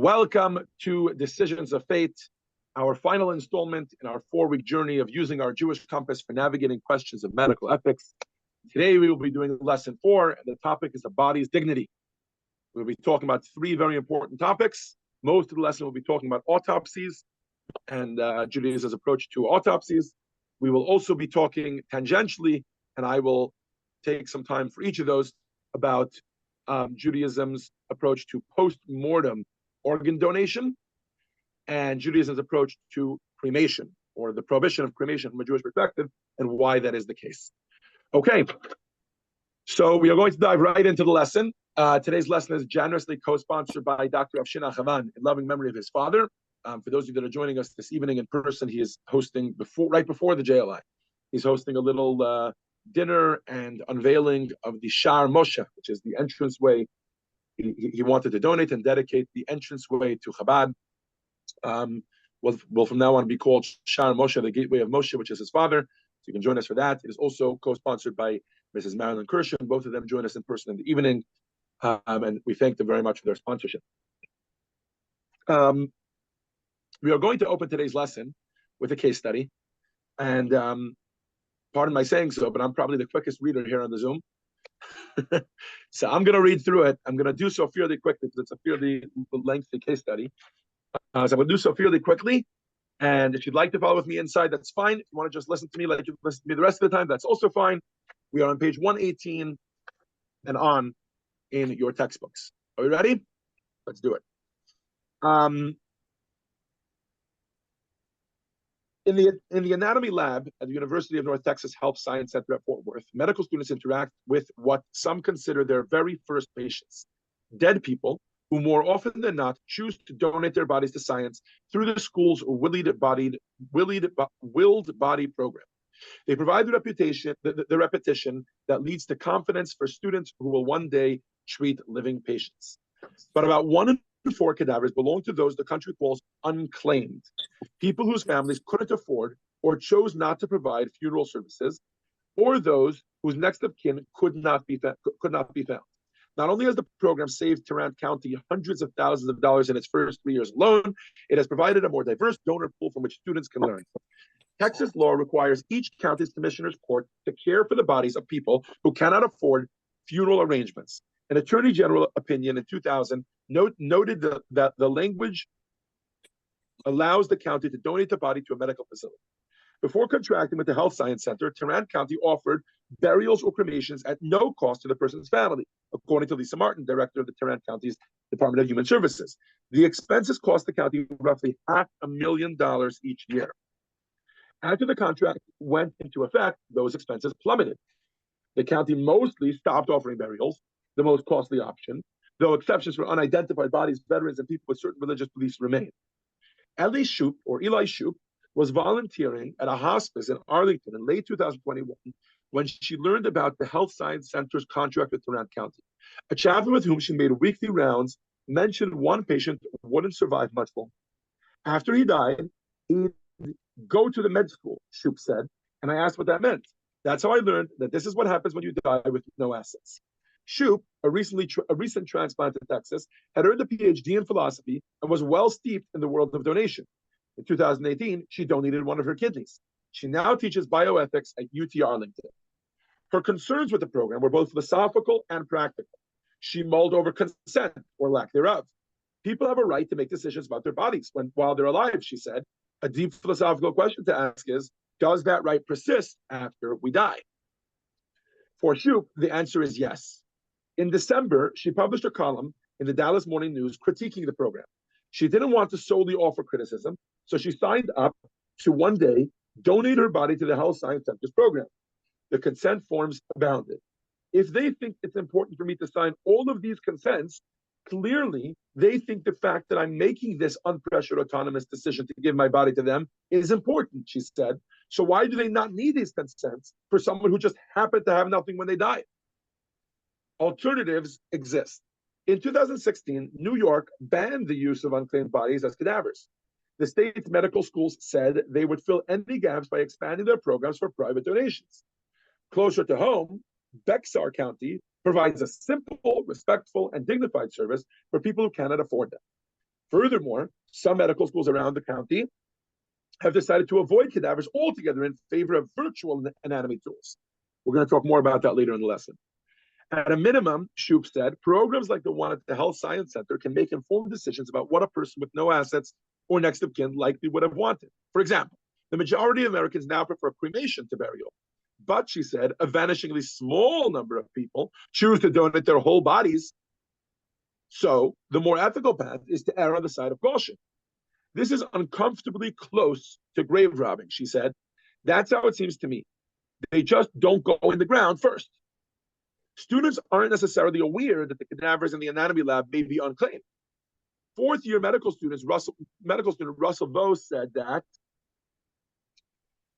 Welcome to Decisions of Fate, our final installment in our 4-week journey of using our Jewish compass for navigating questions of medical ethics. Today we will be doing lesson 4, and the topic is the body's dignity. We'll be talking about 3 very important topics. Most of the lesson will be talking about autopsies and Judaism's approach to autopsies. We will also be talking tangentially, and I will take some time for each of those, about Judaism's approach to post-mortem organ donation and Judaism's approach to cremation, or the prohibition of cremation from a Jewish perspective, and why that is the case. Okay, so we are going to dive right into the lesson. Today's lesson is generously co-sponsored by Dr. Avshina Chavan in loving memory of his father. For those of you that are joining us this evening in person, he is hosting right before the JLI. He's hosting a little dinner and unveiling of the Shar Moshe, which is the entranceway. He wanted to donate and dedicate the entranceway to Chabad. Will from now on be called Shar Moshe, the gateway of Moshe, which is his father. So you can join us for that. It is also co-sponsored by Mrs. Marilyn Kirshen. Both of them join us in person in the evening, and we thank them very much for their sponsorship. We are going to open today's lesson with a case study, and pardon my saying so, but I'm probably the quickest reader here on the Zoom. So I'm going to read through it. I'm going to do so fairly quickly because it's a fairly lengthy case study. So I'm going to do so fairly quickly. And if you'd like to follow with me inside, that's fine. If you want to just listen to me like you listen to me the rest of the time, that's also fine. We are on page 118 and on in your textbooks. Are we ready? Let's do it. In the anatomy lab at the University of North Texas Health Science Center at Fort Worth, medical students interact with what some consider their very first patients, dead people who more often than not choose to donate their bodies to science through the school's willed body program. They provide the repetition that leads to confidence for students who will one day treat living patients. But about 1 in 4 cadavers belong to those the country calls unclaimed, people whose families couldn't afford or chose not to provide funeral services, or those whose next of kin could not be found. Not only has the program saved Tarrant County hundreds of thousands of dollars in its first 3 years alone, it has provided a more diverse donor pool from which students can learn. Texas law requires each county's commissioner's court to care for the bodies of people who cannot afford funeral arrangements. An attorney general opinion in 2000 noted that the language allows the county to donate the body to a medical facility. Before contracting with the Health Science Center, Tarrant County offered burials or cremations at no cost to the person's family, according to Lisa Martin, director of the Tarrant County's Department of Human Services. The expenses cost the county roughly $500,000 each year. After the contract went into effect, those expenses plummeted. The county mostly stopped offering burials, the most costly option, though exceptions for unidentified bodies, veterans, and people with certain religious beliefs remain. Eli Shoup was volunteering at a hospice in Arlington in late 2021 when she learned about the Health Science Center's contract with Tarrant County. A chaplain with whom she made weekly rounds mentioned one patient wouldn't survive much longer. After he died, he'd go to the med school, Shoup said, and I asked what that meant. That's how I learned that this is what happens when you die with no assets. Shoup, a recent transplant to Texas, had earned a PhD in philosophy and was well steeped in the world of donation. In 2018, she donated one of her kidneys. She now teaches bioethics at UT Arlington. Her concerns with the program were both philosophical and practical. She mulled over consent, or lack thereof. People have a right to make decisions about their bodies while they're alive, she said. A deep philosophical question to ask is, does that right persist after we die? For Shoup, the answer is yes. In December, she published a column in the Dallas Morning News critiquing the program. She didn't want to solely offer criticism, so she signed up to one day donate her body to the Health Science Center's program. The consent forms abounded. If they think it's important for me to sign all of these consents, clearly they think the fact that I'm making this unpressured autonomous decision to give my body to them is important, she said. So why do they not need these consents for someone who just happened to have nothing when they died? Alternatives exist. In 2016, New York banned the use of unclaimed bodies as cadavers. The state's medical schools said they would fill any gaps by expanding their programs for private donations. Closer to home, Bexar County provides a simple, respectful, and dignified service for people who cannot afford them. Furthermore, some medical schools around the county have decided to avoid cadavers altogether in favor of virtual anatomy tools. We're going to talk more about that later in the lesson. At a minimum, Shoup said, programs like the one at the Health Science Center can make informed decisions about what a person with no assets or next of kin likely would have wanted. For example, the majority of Americans now prefer cremation to burial. But, she said, a vanishingly small number of people choose to donate their whole bodies. So the more ethical path is to err on the side of caution. This is uncomfortably close to grave robbing, she said. That's how it seems to me. They just don't go in the ground first. Students aren't necessarily aware that the cadavers in the anatomy lab may be unclaimed. Fourth-year medical student Russell Vose said that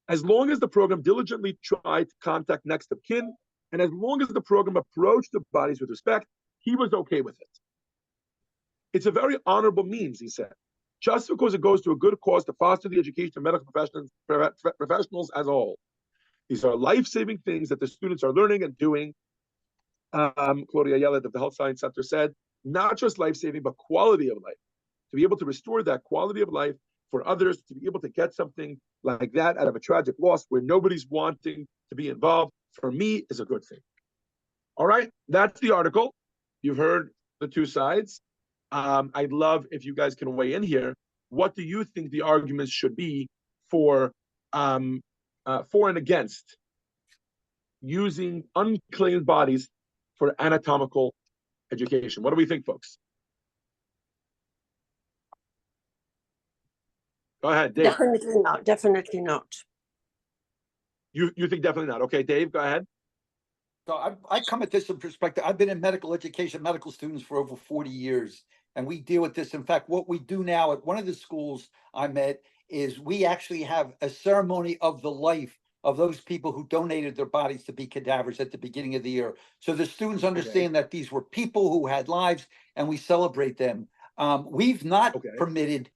as long as the program diligently tried to contact next of kin, and as long as the program approached the bodies with respect, he was okay with it. It's a very honorable means, he said, just because it goes to a good cause to foster the education of medical professionals as a whole. These are life-saving things that the students are learning and doing. Claudia Yellett of the Health Science Center said, not just life-saving, but quality of life. To be able to restore that quality of life for others, to be able to get something like that out of a tragic loss where nobody's wanting to be involved, for me, is a good thing. All right, that's the article. You've heard the two sides. I'd love if you guys can weigh in here. What do you think the arguments should be for and against using unclaimed bodies for anatomical education? What do we think, folks? Go ahead, Dave. Definitely not. Definitely not. You think definitely not. Okay, Dave, go ahead. So I come at this from perspective. I've been in medical education, medical students for over 40 years, and we deal with this. In fact, what we do now at one of the schools I'm at is we actually have a ceremony of the life of those people who donated their bodies to be cadavers at the beginning of the year. So the students understand that these were people who had lives, and we celebrate them. We've not permitted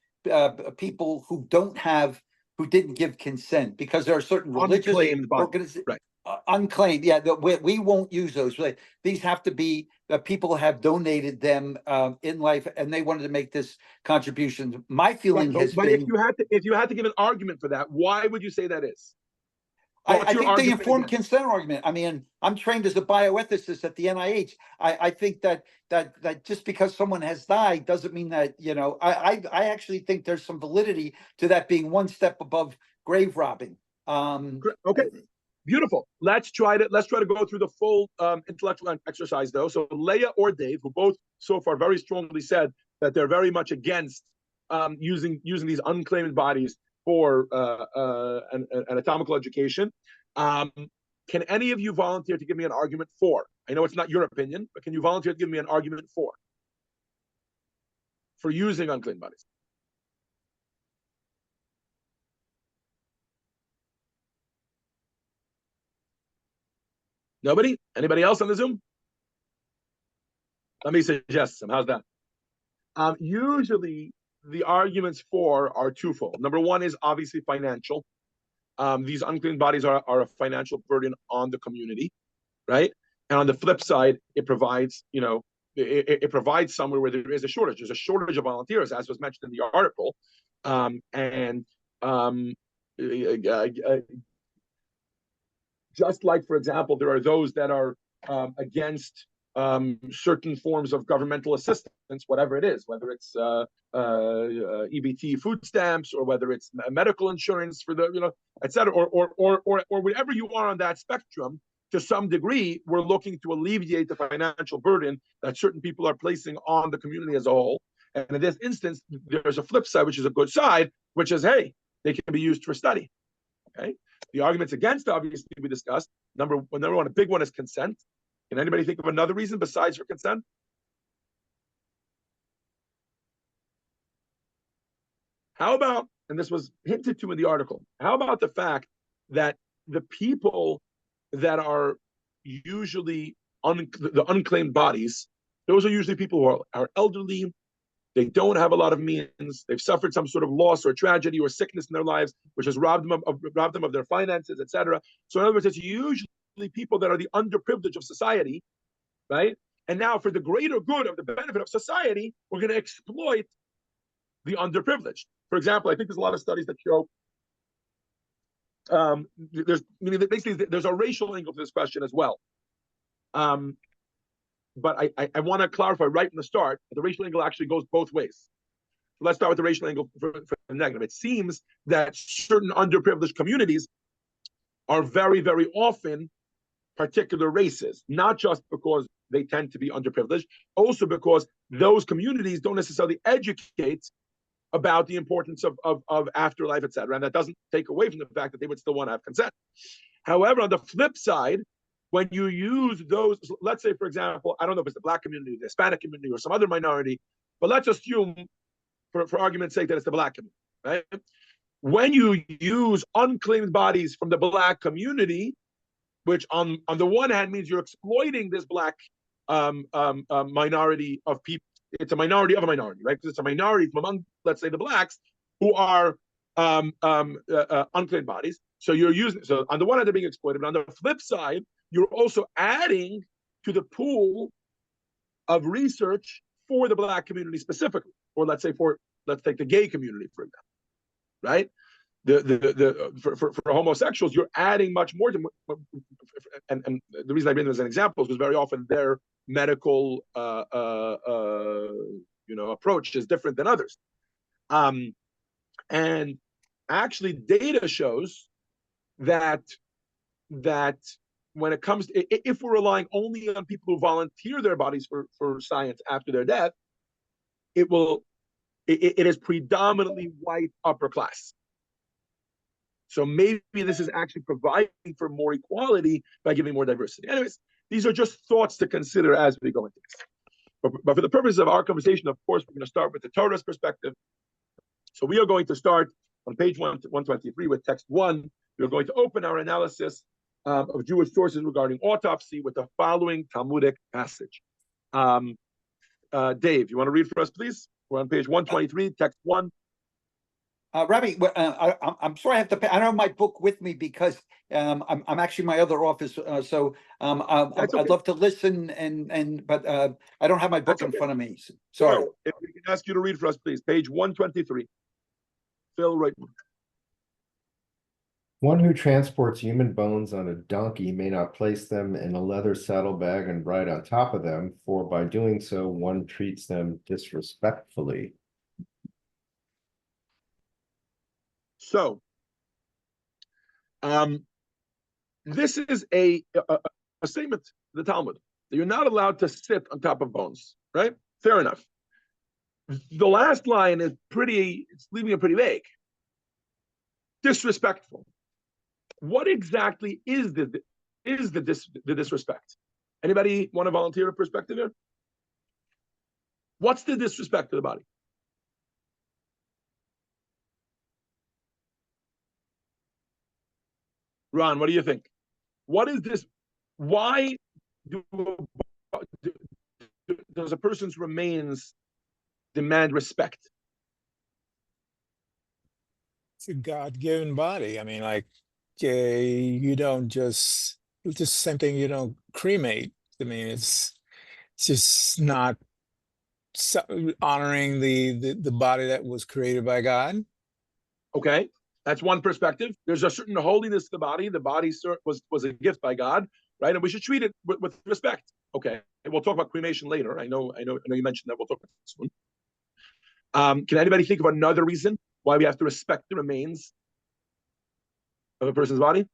people who didn't give consent, because there are certain religious organizations. Right. Unclaimed, yeah. We won't use those. These have to be that people have donated them in life, and they wanted to make this contribution. My feeling has been, if you had to give an argument for that, why would you say that is? I think the informed consent argument. I mean, I'm trained as a bioethicist at the NIH. I think that just because someone has died doesn't mean that, I actually think there's some validity to that being one step above grave robbing. Okay. Beautiful. Let's try to go through the full intellectual exercise, though. So Leah or Dave, who both so far very strongly said that they're very much against using these unclaimed bodies for an anatomical education. Can any of you volunteer to give me an argument for? I know it's not your opinion, but can you volunteer to give me an argument for using unclaimed bodies? Nobody? Anybody else on the Zoom? Let me suggest some. How's that? Usually, the arguments for are twofold. Number one is obviously financial. These unclaimed bodies are a financial burden on the community, right? And on the flip side, it provides, it provides somewhere where there is a shortage. There's a shortage of volunteers, as was mentioned in the article. Just like, for example, there are those that are against certain forms of governmental assistance, whatever it is, whether it's EBT food stamps, or whether it's medical insurance for the, et cetera, or whatever you are on that spectrum. To some degree, we're looking to alleviate the financial burden that certain people are placing on the community as a whole. And in this instance, there's a flip side, which is a good side, which is, hey, they can be used for study. Okay. The arguments against, obviously, we discussed. Number one, a big one is consent. Can anybody think of another reason besides for consent? How about, and this was hinted to in the article, how about the fact that the people that are usually the unclaimed bodies, those are usually people who are elderly, they don't have a lot of means, they've suffered some sort of loss or tragedy or sickness in their lives, which has robbed them of their finances, etc. So in other words, it's usually people that are the underprivileged of society, right? And now for the greater good of the benefit of society, we're going to exploit the underprivileged. For example, I think there's a lot of studies that show basically there's a racial angle to this question as well. But I want to clarify right from the start that the racial angle actually goes both ways. So let's start with the racial angle for the negative. It seems that certain underprivileged communities are very, very often particular races, not just because they tend to be underprivileged, also because those communities don't necessarily educate about the importance of afterlife, et cetera. And that doesn't take away from the fact that they would still want to have consent. However, on the flip side, when you use those, let's say, for example, I don't know if it's the Black community, the Hispanic community, or some other minority, but let's assume, for argument's sake, that it's the Black community, right? When you use unclaimed bodies from the Black community, which on the one hand means you're exploiting this Black minority of people. It's a minority of a minority, right? Because it's a minority from among, let's say, the Blacks who are unclaimed bodies. So you're using, so on the one hand, they're being exploited, but on the flip side, you're also adding to the pool of research for the Black community specifically, or let's take the gay community, for example, right? For homosexuals, you're adding much more to, and the reason I bring them as an example is because very often their medical approach is different than others, and actually data shows that when it comes to, if we're relying only on people who volunteer their bodies for science after their death, it is predominantly white upper class. So maybe this is actually providing for more equality by giving more diversity. Anyways, these are just thoughts to consider as we go into this. But for the purpose of our conversation, of course, we're going to start with the Torah's perspective. So we are going to start on page 123 with text 1. We're going to open our analysis of Jewish sources regarding autopsy with the following Talmudic passage. Dave, you want to read for us, please? We're on page 123, text 1. Rabbi, I'm sorry I have to pay. I don't have my book with me because I'm actually in my other office. So okay. I'd love to listen, but I don't have my book in front of me. Sorry. So if we can ask you to read for us, please, page 123. Phil, right. One who transports human bones on a donkey may not place them in a leather saddlebag and ride on top of them, for by doing so, one treats them disrespectfully. So, this is a statement, the Talmud, that you're not allowed to sit on top of bones, right? Fair enough. The last line is it's leaving it pretty vague. Disrespectful. What exactly is the disrespect? Anybody want to volunteer a perspective here? What's the disrespect to the body? Ron, what do you think? What is this? Why does a person's remains demand respect? It's a God-given body. I mean, like, you don't just, it's just the same thing, you don't cremate. I mean, it's just not honoring the body that was created by God. Okay. That's one perspective. There's a certain holiness to the body. The body was a gift by God, right? And we should treat it with respect. Okay. And we'll talk about cremation later. I know you mentioned that. We'll talk about this one. Can anybody think of another reason why we have to respect the remains of a person's body?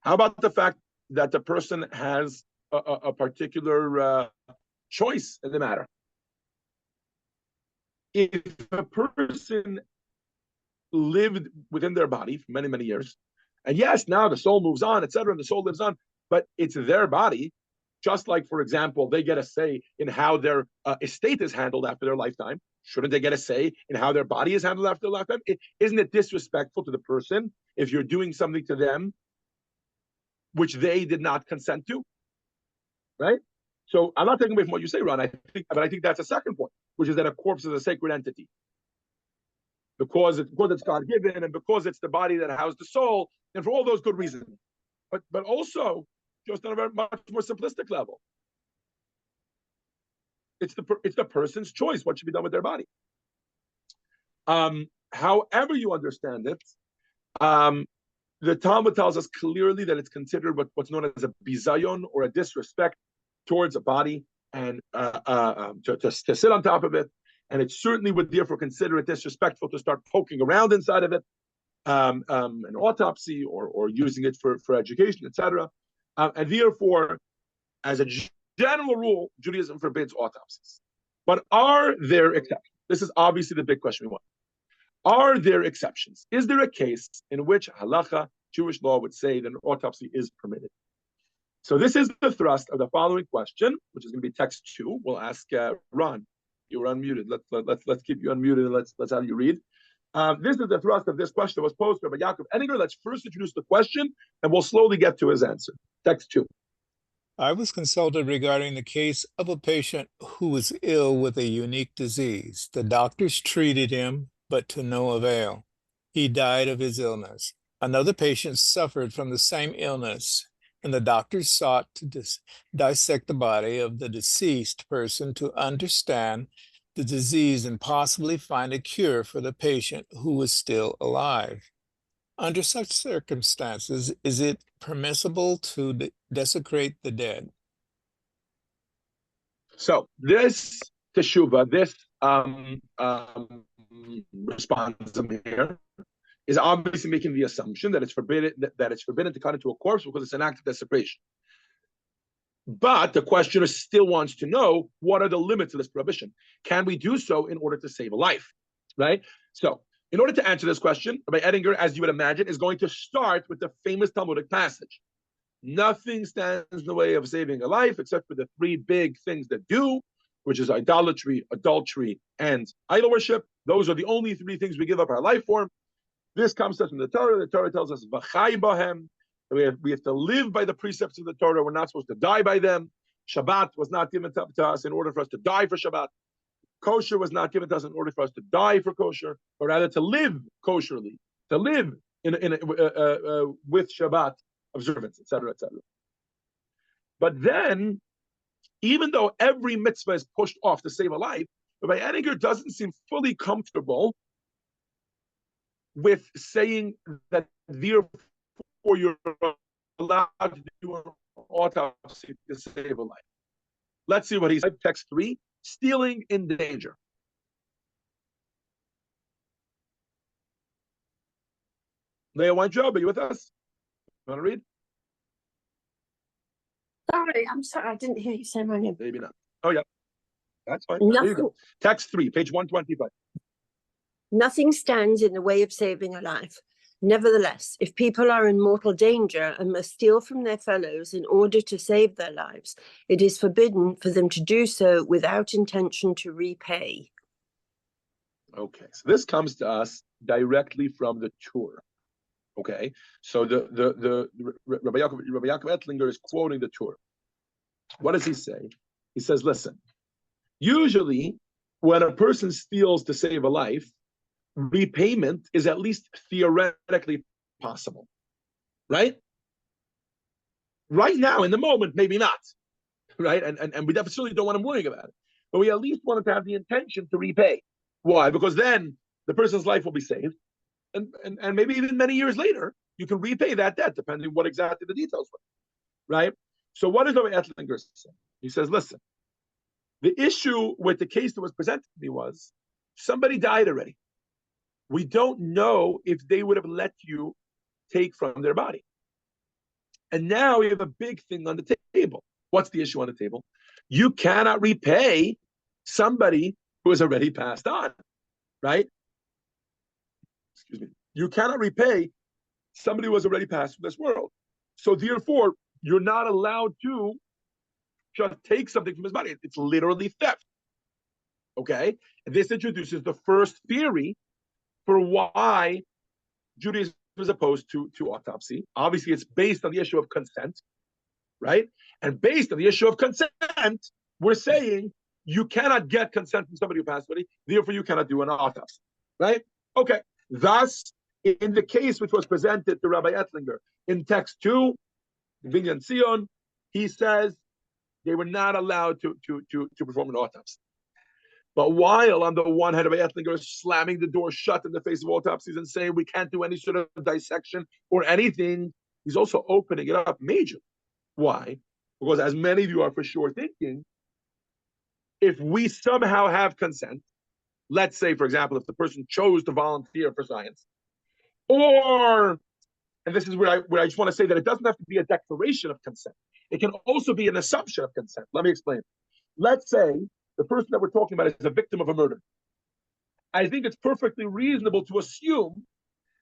How about the fact that the person has a particular choice in the matter? If a person lived within their body for many, many years, and yes, now the soul moves on, etc., and the soul lives on, but it's their body, just like, for example, they get a say in how their estate is handled after their lifetime. Shouldn't they get a say in how their body is handled after their lifetime? Isn't it disrespectful to the person if you're doing something to them which they did not consent to? Right? So I'm not taking away from what you say, Ron. But I think that's a second point, which is that a corpse is a sacred entity. Because it's God-given, and because it's the body that housed the soul, and for all those good reasons. But also, just on a very much more simplistic level. It's the person's choice what should be done with their body. However you understand it, the Talmud tells us clearly that it's considered what's known as a bizayon, or a disrespect towards a body, and to sit on top of it. And it certainly would therefore consider it disrespectful to start poking around inside of it, an autopsy, or using it for education, etc. And therefore, as a general rule, Judaism forbids autopsies. But are there exceptions? This is obviously the big question we want. Are there exceptions? Is there a case in which halacha, Jewish law, would say that an autopsy is permitted? So this is the thrust of the following question, which is going to be text 2. We'll ask Ron. You were unmuted. Let's keep you unmuted, and let's have you read. This is the thrust of this question that was posed by Yaakov Edinger. Let's first introduce the question, and we'll slowly get to his answer. Text 2. I was consulted regarding the case of a patient who was ill with a unique disease. The doctors treated him, but to no avail. He died of his illness. Another patient suffered from the same illness, and the doctors sought to dissect the body of the deceased person to understand the disease and possibly find a cure for the patient who was still alive. Under such circumstances, is it permissible to desecrate the dead? So this teshuva, this response here, is obviously making the assumption that it's forbidden to cut into a corpse because it's an act of desecration. But the questioner still wants to know, what are the limits of this prohibition? Can we do so in order to save a life? Right? So, in order to answer this question, Rabbi Edinger, as you would imagine, is going to start with the famous Talmudic passage. Nothing stands in the way of saving a life except for the 3 big things that do, which is idolatry, adultery, and idol worship. Those are the only 3 things we give up our life for. This comes to us from the Torah. The Torah tells us, V'chai bahem. We have to live by the precepts of the Torah. We're not supposed to die by them. Shabbat was not given to us in order for us to die for Shabbat. Kosher was not given to us in order for us to die for kosher, but rather to live kosherly, to live with Shabbat observance, etc., etc. But then, even though every mitzvah is pushed off to save a life, Rabbi Edinger doesn't seem fully comfortable with saying that therefore you're allowed to do an autopsy to save a life. Let's see what he said. Text 3, stealing in danger. Leah Weintraub, are you with us? You want to read? Sorry, I'm sorry. I didn't hear you say my name. Maybe not. Oh, yeah. That's fine. Nothing, There you go. Text 3, page 125. nothing stands in the way of saving a life. Nevertheless, if people are in mortal danger and must steal from their fellows in order to save their lives, it is forbidden for them to do so without intention to repay. Okay, so this comes to us directly from the Torah. Okay, so the Rabbi Yaakov Ettlinger is quoting the Torah. What does he say? He says, listen, usually when a person steals to save a life, repayment is at least theoretically possible, right? Right now, in the moment, maybe not, right? And we definitely don't want him worrying about it. But we at least want him to have the intention to repay. Why? Because then the person's life will be saved. And maybe even many years later, you can repay that debt, depending on what exactly the details were, right? So what does Rabbi Ettlinger say? He says, listen, the issue with the case that was presented to me was somebody died already. We don't know if they would have let you take from their body. And now we have a big thing on the table. What's the issue on the table? You cannot repay somebody who has already passed on, right? Excuse me. You cannot repay somebody who has already passed from this world. So therefore, you're not allowed to just take something from his body. It's literally theft. Okay? And this introduces the first theory for why Judaism is opposed to autopsy. Obviously, it's based on the issue of consent, right? And based on the issue of consent, we're saying you cannot get consent from somebody who passed away, therefore you cannot do an autopsy, right? Okay. Thus, in the case which was presented to Rabbi Ettlinger in text 2, Binyan Sion, he says they were not allowed to perform an autopsy. But while on the one hand, Rabbi Ettlinger is slamming the door shut in the face of autopsies and saying we can't do any sort of dissection or anything, he's also opening it up majorly. Why? Because as many of you are for sure thinking, if we somehow have consent, let's say, for example, if the person chose to volunteer for science, or, and this is where I just want to say that it doesn't have to be a declaration of consent. It can also be an assumption of consent. Let me explain. Let's say the person that we're talking about is a victim of a murder. I think it's perfectly reasonable to assume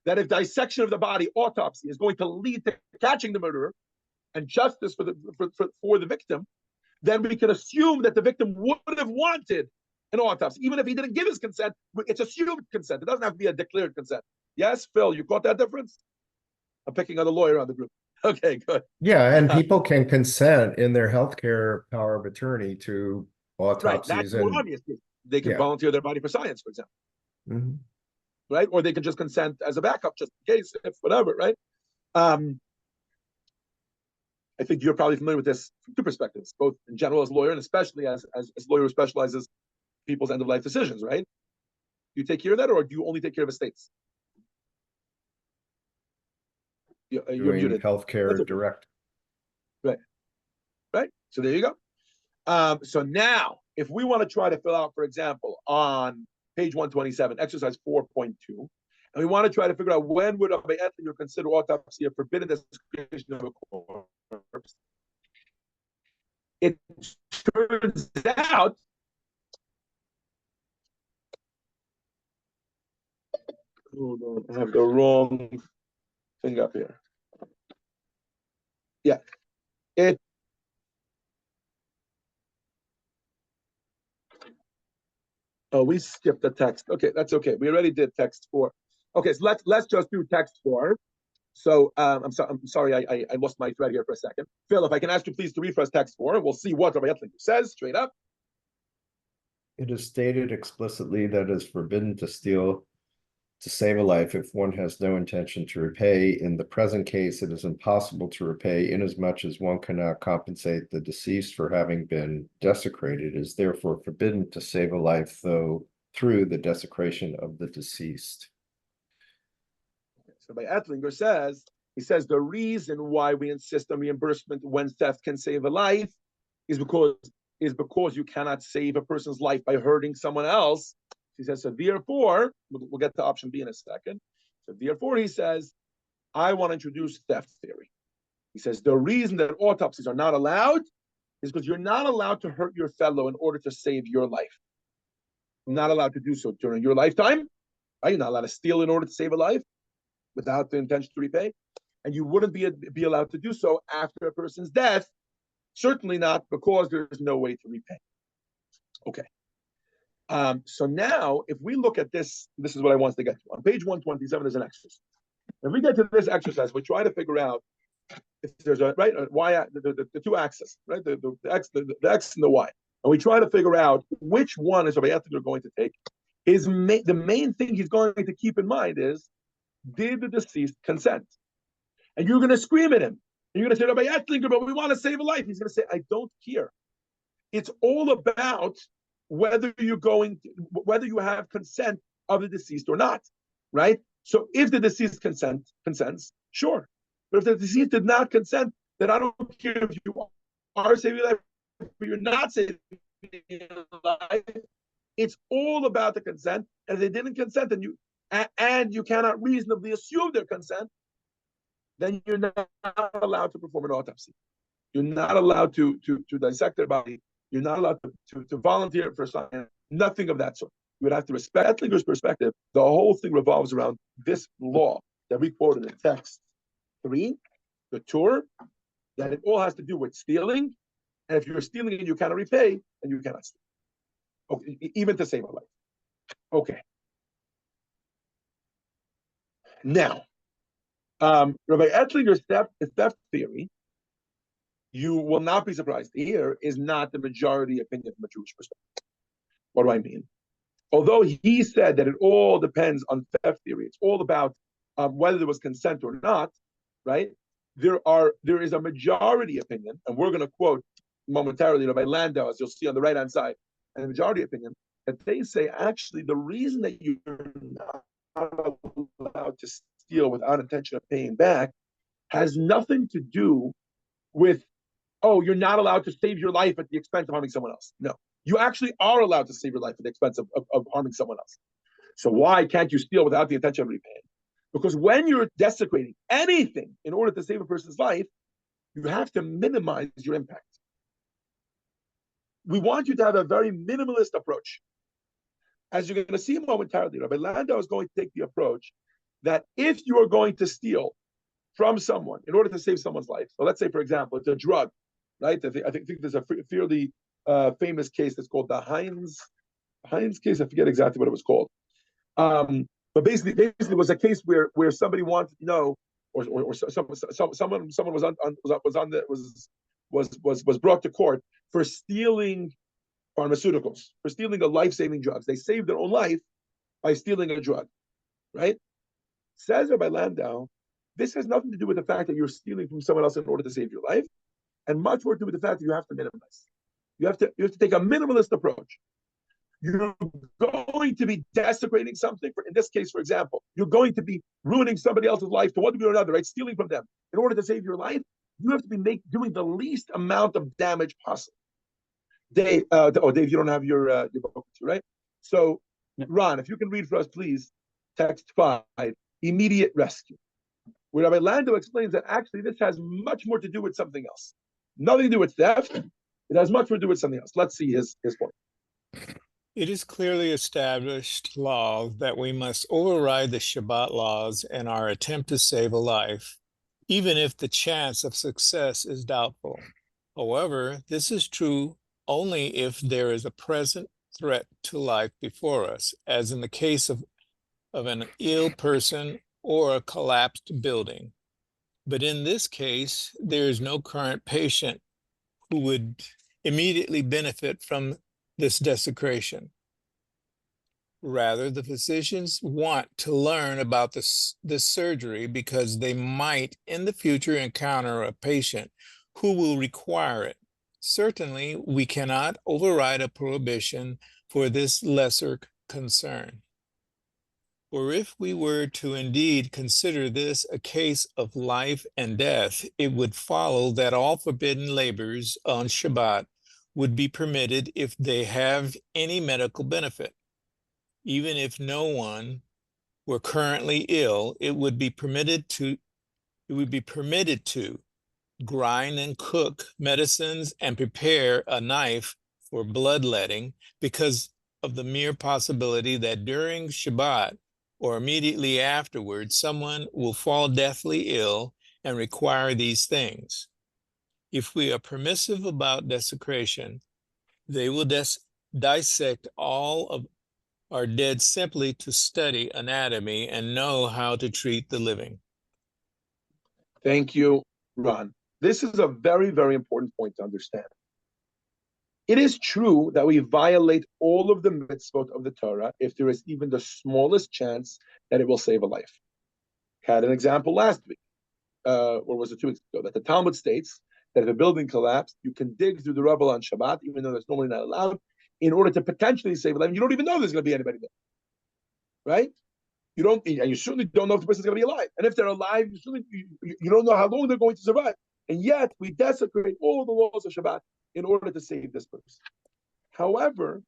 that if dissection of the body, autopsy, is going to lead to catching the murderer and justice for the victim, then we can assume that the victim would have wanted an autopsy, even if he didn't give his consent. It's assumed consent. It doesn't have to be a declared consent. Yes, Phil, you caught that difference? I'm picking on the lawyer on the group. Okay, good. Yeah, and people can consent in their healthcare power of attorney to Right, autopsies that's more and obvious. They can volunteer their body for science, for example. Mhm. Right? Or they can just consent as a backup, just in case, if whatever, right? I think you're probably familiar with this from two perspectives, both in general as a lawyer and especially as a lawyer who specializes people's end-of-life decisions, right? Do you take care of that, or do you only take care of estates? You're doing muted. healthcare Okay. direct. Right? So there you go. So now, if we want to try to fill out, for example, on page 127, exercise 4.2, and we want to try to figure out when would Rabbi Ettlinger consider autopsy a forbidden desecration of a corpse, it turns out hold on, I have the wrong thing up here. Yeah, oh, we skipped the text. Okay, that's okay. We already did text 4. Okay, so let's just do text 4. So I'm sorry, I lost my thread here for a second. Phil, if I can ask you please to refresh text 4, we'll see what Rabbi Ettlinger says straight up. It is stated explicitly that it is forbidden to steal to save a life if one has no intention to repay. In the present case, it is impossible to repay, inasmuch as one cannot compensate the deceased for having been desecrated. It is therefore forbidden to save a life, though through the desecration of the deceased. So by Ettlinger says, he says the reason why we insist on reimbursement when theft can save a life is because you cannot save a person's life by hurting someone else. He says, so therefore, we'll get to option B in a second. So therefore, he says, I want to introduce theft theory. He says, the reason that autopsies are not allowed is because you're not allowed to hurt your fellow in order to save your life. You're not allowed to do so during your lifetime. Right? You're not allowed to steal in order to save a life without the intention to repay. And you wouldn't be allowed to do so after a person's death. Certainly not because there's no way to repay. Okay. So now, if we look at this, this is what I want to get to. On page 127 is an exercise. If we get to this exercise, we try to figure out if there's a y, the two axes, right? The x and the y, and we try to figure out which one is Rabbi Ettlinger going to take. The main thing he's going to keep in mind is, did the deceased consent? And you're going to scream at him. And you're going to say, Rabbi Ettlinger, but we want to save a life. He's going to say, I don't care. It's all about whether you have consent of the deceased or not, right? So if the deceased consents, sure. But if the deceased did not consent, then I don't care if you are saving life or you're not saving life. It's all about the consent. And if they didn't consent, and you cannot reasonably assume their consent, then you're not allowed to perform an autopsy. You're not allowed to dissect their body. You're not allowed to volunteer for science, nothing of that sort. You would have to respect Ettlinger's perspective. The whole thing revolves around this law that we quoted in text 3, the Torah, that it all has to do with stealing. And if you're stealing and you cannot repay, then you cannot steal. Okay, even to save a life. Okay. Now, Rabbi Ettlinger's theft theory, you will not be surprised to hear, is not the majority opinion from a Jewish perspective. What do I mean? Although he said that it all depends on theft theory, it's all about whether there was consent or not, right? There is a majority opinion, and we're going to quote momentarily, by Landau, as you'll see on the right-hand side, and the majority opinion, that they say actually the reason that you're not allowed to steal without intention of paying back has nothing to do with, oh, you're not allowed to save your life at the expense of harming someone else. No, you actually are allowed to save your life at the expense of harming someone else. So why can't you steal without the intention of repaying? Because when you're desecrating anything in order to save a person's life, you have to minimize your impact. We want you to have a very minimalist approach. As you're going to see momentarily, Rabbi Landau is going to take the approach that if you are going to steal from someone in order to save someone's life, so let's say, for example, it's a drug, right? I think there's a fairly famous case that's called the Heinz case. I forget exactly what it was called. But basically, it was a case where somebody wanted to know, or someone was brought to court for stealing pharmaceuticals, for stealing a life-saving drugs. They saved their own life by stealing a drug, right? Says Rabbi Landau, this has nothing to do with the fact that you're stealing from someone else in order to save your life, and much more to do with the fact that you have to minimize. You have to take a minimalist approach. You're going to be desecrating something. In this case, for example, you're going to be ruining somebody else's life to one degree or another, right? Stealing from them. In order to save your life, you have to be doing the least amount of damage possible. Dave, Dave, you don't have your book, right? So, Ron, if you can read for us, please, text 5, immediate rescue. Where Rabbi Landau explains that actually this has much more to do with something else. Nothing to do with theft. It has much more to do with something else. Let's see his point. It is clearly established law that we must override the Shabbat laws in our attempt to save a life, even if the chance of success is doubtful. However, this is true only if there is a present threat to life before us, as in the case of an ill person or a collapsed building. But in this case, there is no current patient who would immediately benefit from this desecration. Rather, the physicians want to learn about this surgery because they might in the future encounter a patient who will require it. Certainly, we cannot override a prohibition for this lesser concern. For if we were to indeed consider this a case of life and death, it would follow that all forbidden labors on Shabbat would be permitted if they have any medical benefit. Even if no one were currently ill, it would be permitted to grind and cook medicines and prepare a knife for bloodletting because of the mere possibility that during Shabbat or immediately afterwards, someone will fall deathly ill and require these things. If we are permissive about desecration, they will dissect all of our dead simply to study anatomy and know how to treat the living. Thank you, Ron. This is a very, very important point to understand. It is true that we violate all of the mitzvot of the Torah if there is even the smallest chance that it will save a life. Had an example last week, or was it 2 weeks ago, that the Talmud states that if a building collapsed, you can dig through the rubble on Shabbat, even though that's normally not allowed, in order to potentially save a life. You don't even know there's going to be anybody there, right? And you certainly don't know if the person's going to be alive. And if they're alive, you don't know how long they're going to survive. And yet, we desecrate all the laws of Shabbat in order to save this person. However,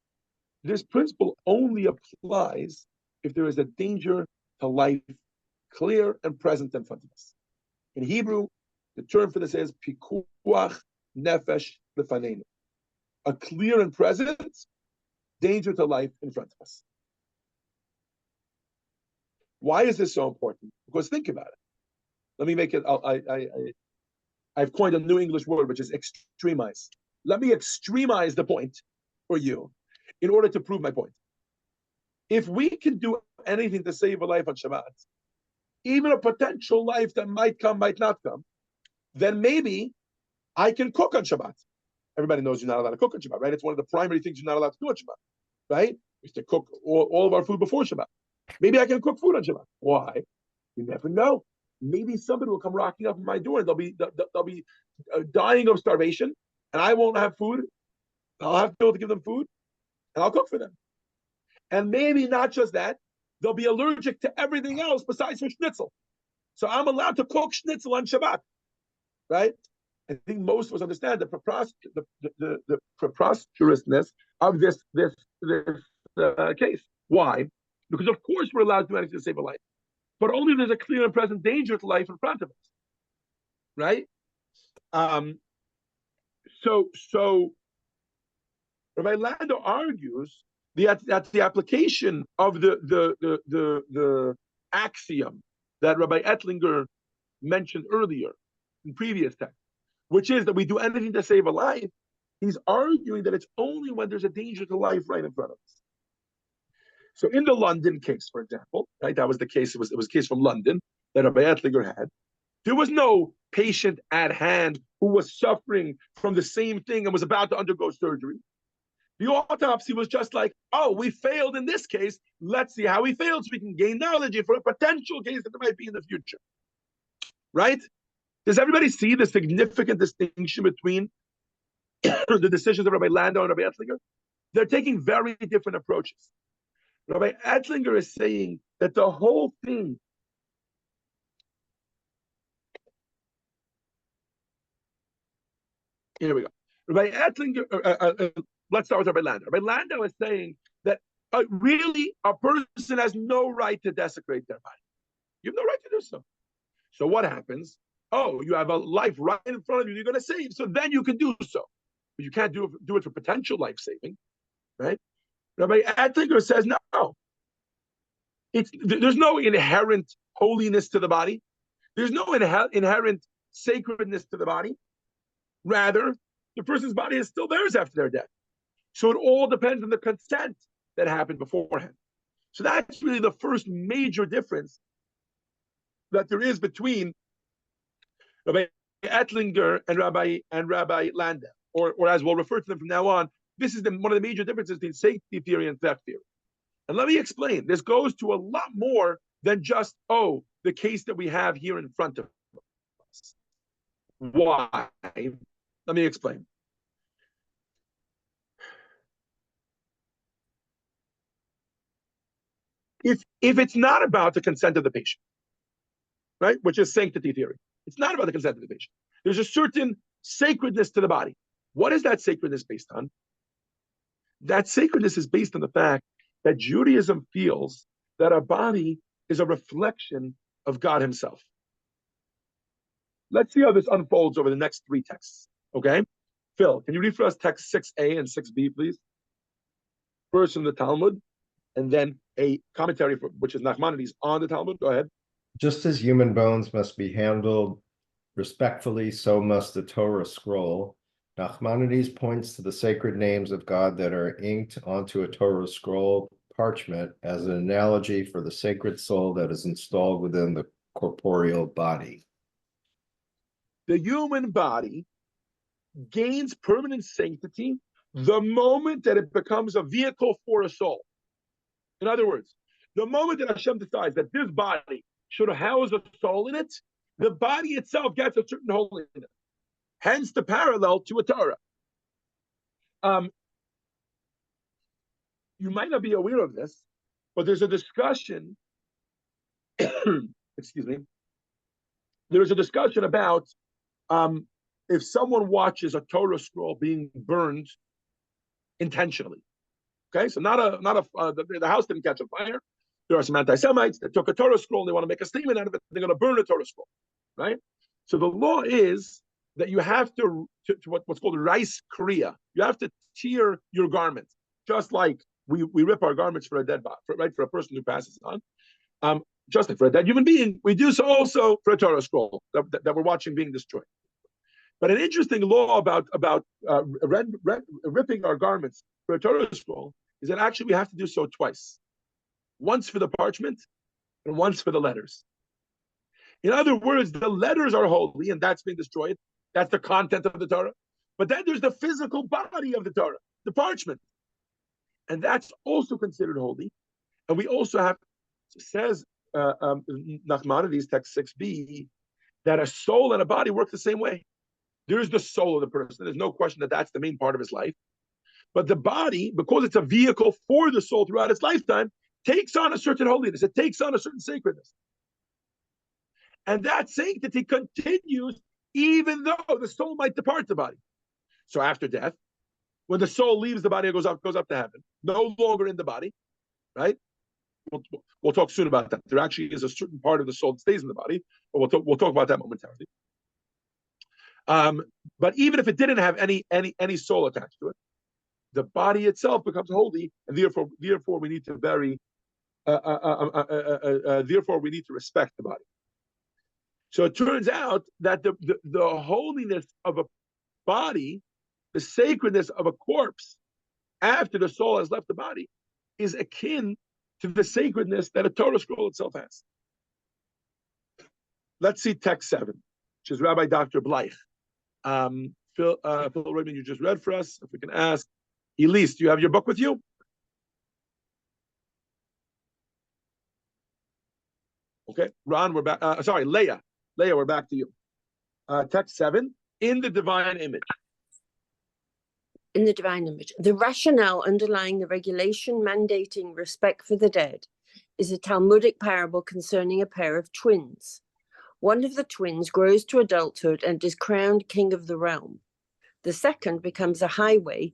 this principle only applies if there is a danger to life clear and present in front of us. In Hebrew, the term for this is pikuach nefesh lefanenu, a clear and present danger to life in front of us. Why is this so important? Because think about it. Let me make it, I've coined a new English word, which is extremize. Let me extremize the point for you in order to prove my point. If we can do anything to save a life on Shabbat, even a potential life that might come, might not come, then maybe I can cook on Shabbat. Everybody knows you're not allowed to cook on Shabbat, right? It's one of the primary things you're not allowed to do on Shabbat, right? Is to cook all of our food before Shabbat. Maybe I can cook food on Shabbat. Why? You never know. Maybe somebody will come rocking up at my door and they'll be dying of starvation, and I won't have food. I'll have to be able to give them food, and I'll cook for them. And maybe not just that, they'll be allergic to everything else besides for schnitzel. So I'm allowed to cook schnitzel on Shabbat, right? I think most of us understand the preposterousness of this case. Why? Because of course we're allowed to do anything to save a life, but only if there's a clear and present danger to life in front of us, right? So Rabbi Lando argues that the application of the axiom that Rabbi Ettlinger mentioned earlier in previous text, which is that we do anything to save a life. He's arguing that it's only when there's a danger to life right in front of us. So in the London case, for example, right, that was the case. It was a case from London that Rabbi Ettlinger had. There was no patient at hand who was suffering from the same thing and was about to undergo surgery. The autopsy was just like, oh, we failed in this case. Let's see how we failed so we can gain knowledge for a potential case that there might be in the future. Right? Does everybody see the significant distinction between the decisions of Rabbi Landau and Rabbi Ettlinger? They're taking very different approaches. Rabbi Ettlinger is saying that the whole thing here we go. Rabbi Ettlinger, let's start with Rabbi Landau. Rabbi Landau is saying that really a person has no right to desecrate their body. You have no right to do so. So what happens? Oh, you have a life right in front of you you're going to save, so then you can do so. But you can't do it for potential life saving, right? Rabbi Ettlinger says no. There's no inherent holiness to the body. There's no inherent sacredness to the body. Rather, the person's body is still theirs after their death. So it all depends on the consent that happened beforehand. So that's really the first major difference that there is between Rabbi Ettlinger and Rabbi Landau, or as we'll refer to them from now on. This is one of the major differences between sanctity theory and theft theory. And let me explain. This goes to a lot more than just, the case that we have here in front of us. Why? Let me explain. If it's not about the consent of the patient, right, which is sanctity theory, it's not about the consent of the patient. There's a certain sacredness to the body. What is that sacredness based on? That sacredness is based on the fact that Judaism feels that our body is a reflection of God himself. Let's see how this unfolds over the next three texts, okay? Phil, can you read for us text 6a and 6b, please? First from the Talmud, and then a commentary, which is Nachmanides, on the Talmud. Go ahead. Just as human bones must be handled respectfully, so must the Torah scroll. Nachmanides points to the sacred names of God that are inked onto a Torah scroll parchment as an analogy for the sacred soul that is installed within the corporeal body. The human body gains permanent sanctity the moment that it becomes a vehicle for a soul. In other words, the moment that Hashem decides that this body should house a soul in it, the body itself gets a certain holiness. Hence the parallel to a Torah. You might not be aware of this, but there's a discussion, excuse me, there's a discussion about if someone watches a Torah scroll being burned intentionally. Okay, so the house didn't catch on fire. There are some anti-Semites that took a Torah scroll, they want to make a statement out of it, they're going to burn a Torah scroll, right? So the law is that you have to what's called rice kriya. You have to tear your garments, just like we rip our garments for a dead body, for a person who passes on. Just like for a dead human being, we do so also for a Torah scroll that we're watching being destroyed. But an interesting law about ripping our garments for a Torah scroll is that actually we have to do so twice. Once for the parchment and once for the letters. In other words, the letters are holy and that's being destroyed. That's the content of the Torah. But then there's the physical body of the Torah, the parchment. And that's also considered holy. And we also have, says Nachmanides, text 6b, that a soul and a body work the same way. There is the soul of the person. There's no question that that's the main part of his life. But the body, because it's a vehicle for the soul throughout its lifetime, takes on a certain holiness. It takes on a certain sacredness. And that sanctity continues even though the soul might depart the body. So after death, when the soul leaves the body, it goes up to heaven, no longer in the body, right? We'll talk soon about that. There actually is a certain part of the soul that stays in the body, but we'll talk about that momentarily. But even if it didn't have any soul attached to it, the body itself becomes holy, and therefore we need to therefore we need to respect the body. So it turns out that the holiness of a body, the sacredness of a corpse after the soul has left the body, is akin to the sacredness that a Torah scroll itself has. Let's see text 7, which is Rabbi Dr. Bleich. Phil Raymond, you just read for us. If we can ask, Elise, do you have your book with you? Okay, Ron, we're back. Sorry, Leah, we're back to you. Text 7, in the divine image. In the divine image. The rationale underlying the regulation mandating respect for the dead is a Talmudic parable concerning a pair of twins. One of the twins grows to adulthood and is crowned king of the realm. The second becomes a highwayman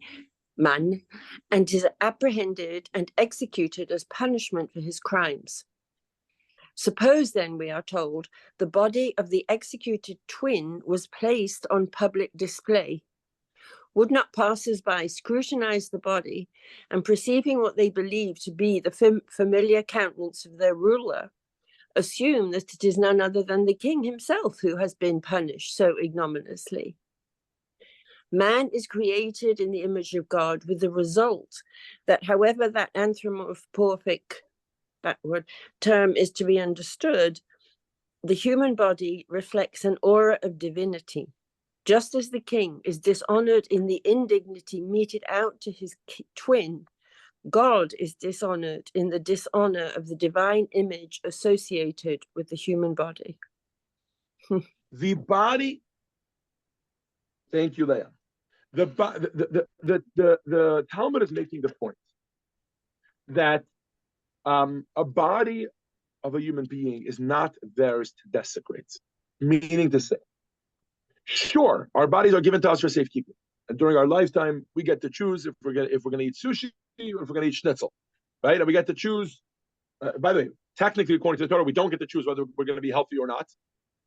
and is apprehended and executed as punishment for his crimes. Suppose then, we are told, the body of the executed twin was placed on public display. Would not passers-by scrutinize the body and, perceiving what they believe to be the familiar countenance of their ruler, assume that it is none other than the king himself who has been punished so ignominiously? Man is created in the image of God, with the result that, however that anthropomorphic term is to be understood, the human body reflects an aura of divinity. Just as the king is dishonored in the indignity meted out to his twin, God is dishonored in the dishonor of the divine image associated with the human body. The body, thank you, Leah. The Talmud is making the point that a body of a human being is not theirs to desecrate. Meaning to say, sure, our bodies are given to us for safekeeping, and during our lifetime, we get to choose if we're going to eat sushi or if we're going to eat schnitzel, right? And we get to choose. By the way, technically, according to the Torah, we don't get to choose whether we're going to be healthy or not.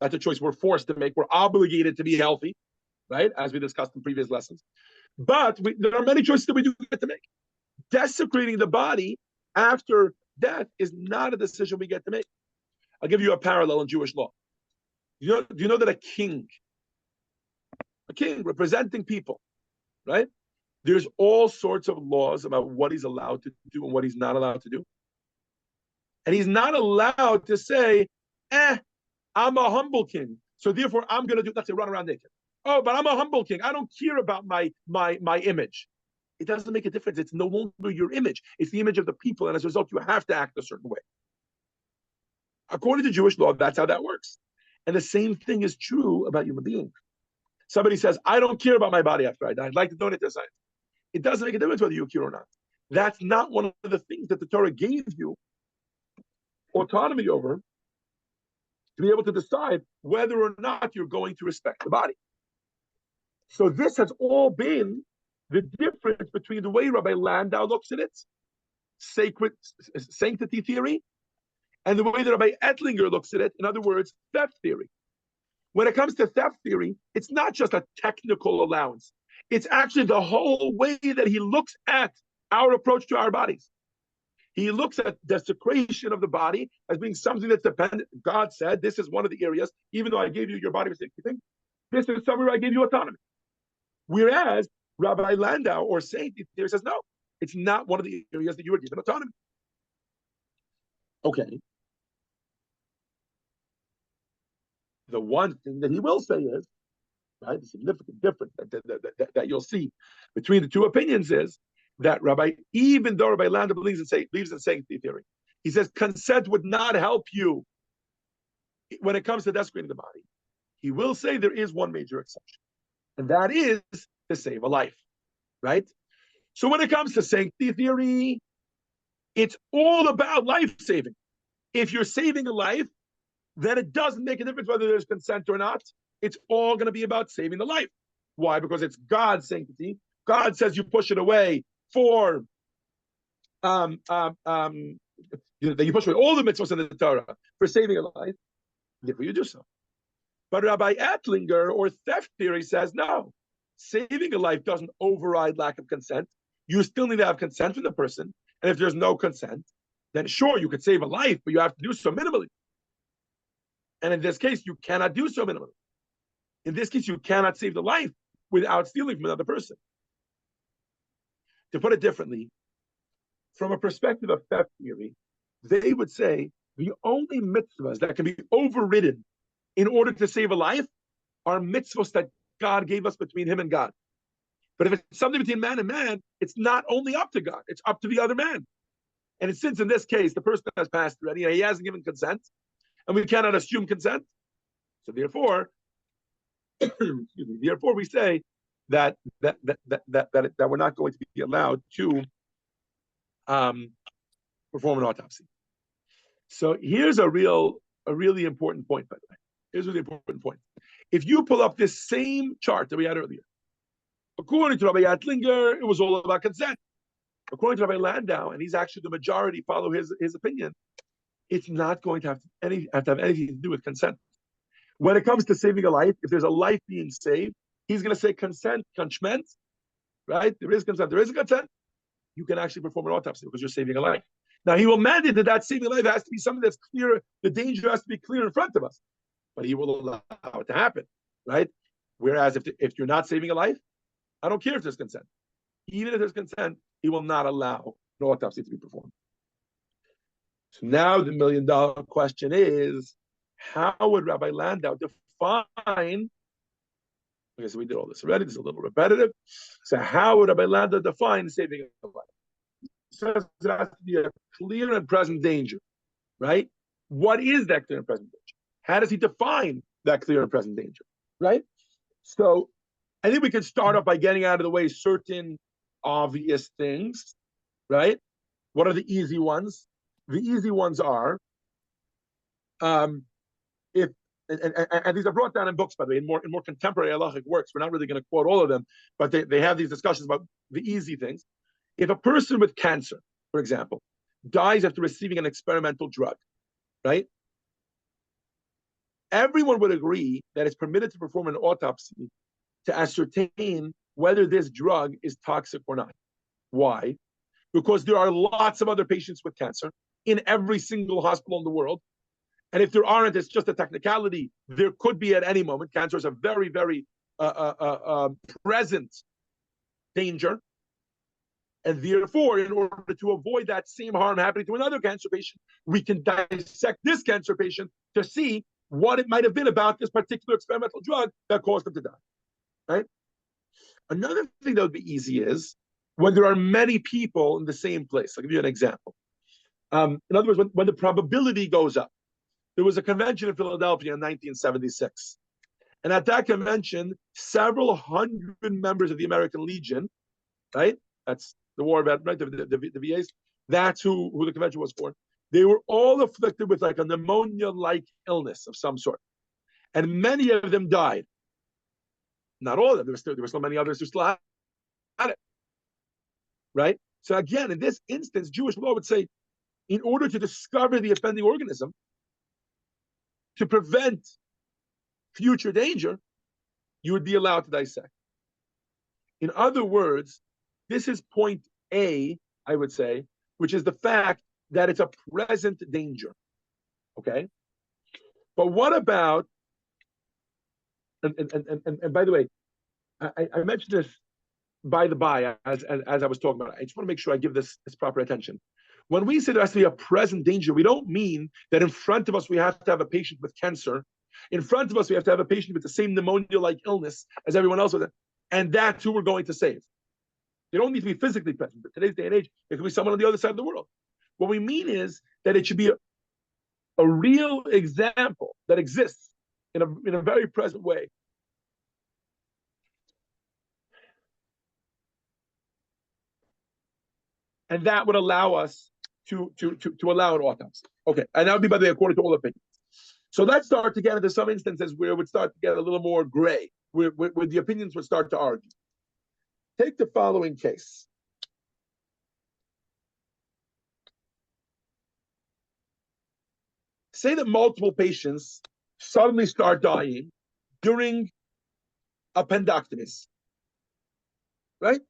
That's a choice we're forced to make. We're obligated to be healthy, right? As we discussed in previous lessons. But there are many choices that we do get to make. Desecrating the body after death is not a decision we get to make. I'll give you a parallel in Jewish law. Do you know that a king representing people, right? There's all sorts of laws about what he's allowed to do and what he's not allowed to do. And he's not allowed to say, I'm a humble king, so therefore I'm going to do, let's say, run around naked. Oh, but I'm a humble king. I don't care about my image. It doesn't make a difference. It's no longer your image. It's the image of the people, and as a result, you have to act a certain way. According to Jewish law, that's how that works. And the same thing is true about human beings. Somebody says, I don't care about my body after I die. I'd like to donate to science. It doesn't make a difference whether you care or not. That's not one of the things that the Torah gave you autonomy over, to be able to decide whether or not you're going to respect the body. So this has all been the difference between the way Rabbi Landau looks at it, sanctity theory, and the way that Rabbi Ettlinger looks at it, in other words, theft theory. When it comes to theft theory, it's not just a technical allowance. It's actually the whole way that he looks at our approach to our bodies. He looks at desecration of the body as being something that's dependent. God said, this is one of the areas, even though I gave you your body for safekeeping, this is somewhere I gave you autonomy. Whereas Rabbi Landau or sanctity theory says, no, it's not one of the areas that you were given autonomy. Okay. The one thing that he will say is, right, the significant difference that you'll see between the two opinions is that even though Rabbi Landau believes in sanctity theory, he says consent would not help you when it comes to desecrating the body. He will say there is one major exception. And that is to save a life, right? So when it comes to sanctity theory, it's all about life saving. If you're saving a life, then it doesn't make a difference whether there's consent or not. It's all going to be about saving the life. Why? Because it's God's sanctity. God says you push it away for that you push away all the mitzvahs in the Torah for saving a life, therefore you do so. But Rabbi Ettlinger, or theft theory, says no. Saving a life doesn't override lack of consent. You still need to have consent from the person. And if there's no consent, then sure, you could save a life, but you have to do so minimally. And in this case, you cannot do so minimally. In this case, you cannot save the life without stealing from another person. To put it differently, from a perspective of theft theory, they would say the only mitzvahs that can be overridden in order to save a life are mitzvahs that God gave us between him and God. But if it's something between man and man, it's not only up to God, it's up to the other man. And since in this case, the person has passed already, and he hasn't given consent, and we cannot assume consent, so therefore, therefore we say that we're not going to be allowed to perform an autopsy. So here's a really important point, by the way. Here's a really important point. If you pull up this same chart that we had earlier, according to Rabbi Attlinger, it was all about consent. According to Rabbi Landau, and he's actually the majority follow his opinion, it's not going to have anything to do with consent. When it comes to saving a life, if there's a life being saved, he's going to say consent, right? There is consent, there is a consent. You can actually perform an autopsy because you're saving a life. Now, he will mandate that saving a life has to be something that's clear. The danger has to be clear in front of us, but he will allow it to happen, right? Whereas if you're not saving a life, I don't care if there's consent. Even if there's consent, he will not allow an autopsy to be performed. So now the $1 million question is, how would Rabbi Landau define? Okay, so we did all this already. This is a little repetitive. So how would Rabbi Landau define saving a life? He says it has to be a clear and present danger, right? What is that clear and present danger? How does he define that clear and present danger, right? So I think we can start off by getting out of the way certain obvious things, right? What are the easy ones? The easy ones are, and these are brought down in books, by the way, in more contemporary halachic works. We're not really going to quote all of them, but they have these discussions about the easy things. If a person with cancer, for example, dies after receiving an experimental drug, right? Everyone would agree that it's permitted to perform an autopsy to ascertain whether this drug is toxic or not. Why? Because there are lots of other patients with cancer in every single hospital in the world. And if there aren't, it's just a technicality. There could be at any moment. Cancer is a very, very present danger. And therefore, in order to avoid that same harm happening to another cancer patient, we can dissect this cancer patient to see what it might have been about this particular experimental drug that caused them to die, right? Another thing that would be easy is when there are many people in the same place. I'll give you an example. In other words, when the probability goes up. There was a convention in Philadelphia in 1976. And at that convention, several hundred members of the American Legion, right? That's the war vet, right? The VAs. That's who the convention was for. They were all afflicted with like a pneumonia-like illness of some sort. And many of them died. Not all of them. There were still many others who still had it. Right? So again, in this instance, Jewish law would say, in order to discover the offending organism, to prevent future danger, you would be allowed to dissect. In other words, this is point A, I would say, which is the fact that it's a present danger. Okay? But what about, and by the way, I mentioned this by the by as I was talking about it. I just want to make sure I give this proper attention. When we say there has to be a present danger, we don't mean that in front of us we have to have a patient with cancer. In front of us, we have to have a patient with the same pneumonia-like illness as everyone else with it. And that's who we're going to save. They don't need to be physically present. But today's day and age, it could be someone on the other side of the world. What we mean is that it should be a real example that exists in a very present way. and that would allow us to allow an autopsy. Okay, and that would be, by the way, according to all opinions. So let's start to get into some instances where it would start to get a little more gray, where the opinions would start to argue. Take the following case. Say that multiple patients suddenly start dying during appendectomies, right?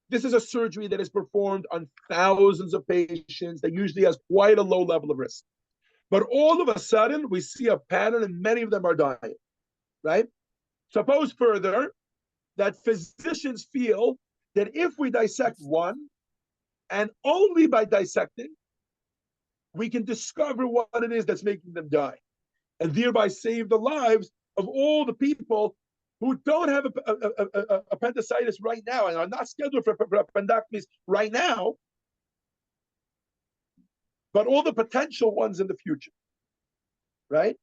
This is a surgery that is performed on thousands of patients that usually has quite a low level of risk. But all of a sudden, we see a pattern and many of them are dying, right? Suppose further that physicians feel that if we dissect one, and only by dissecting, we can discover what it is that's making them die, and thereby save the lives of all the people who don't have appendicitis right now and are not scheduled for appendectomies right now, but all the potential ones in the future, right?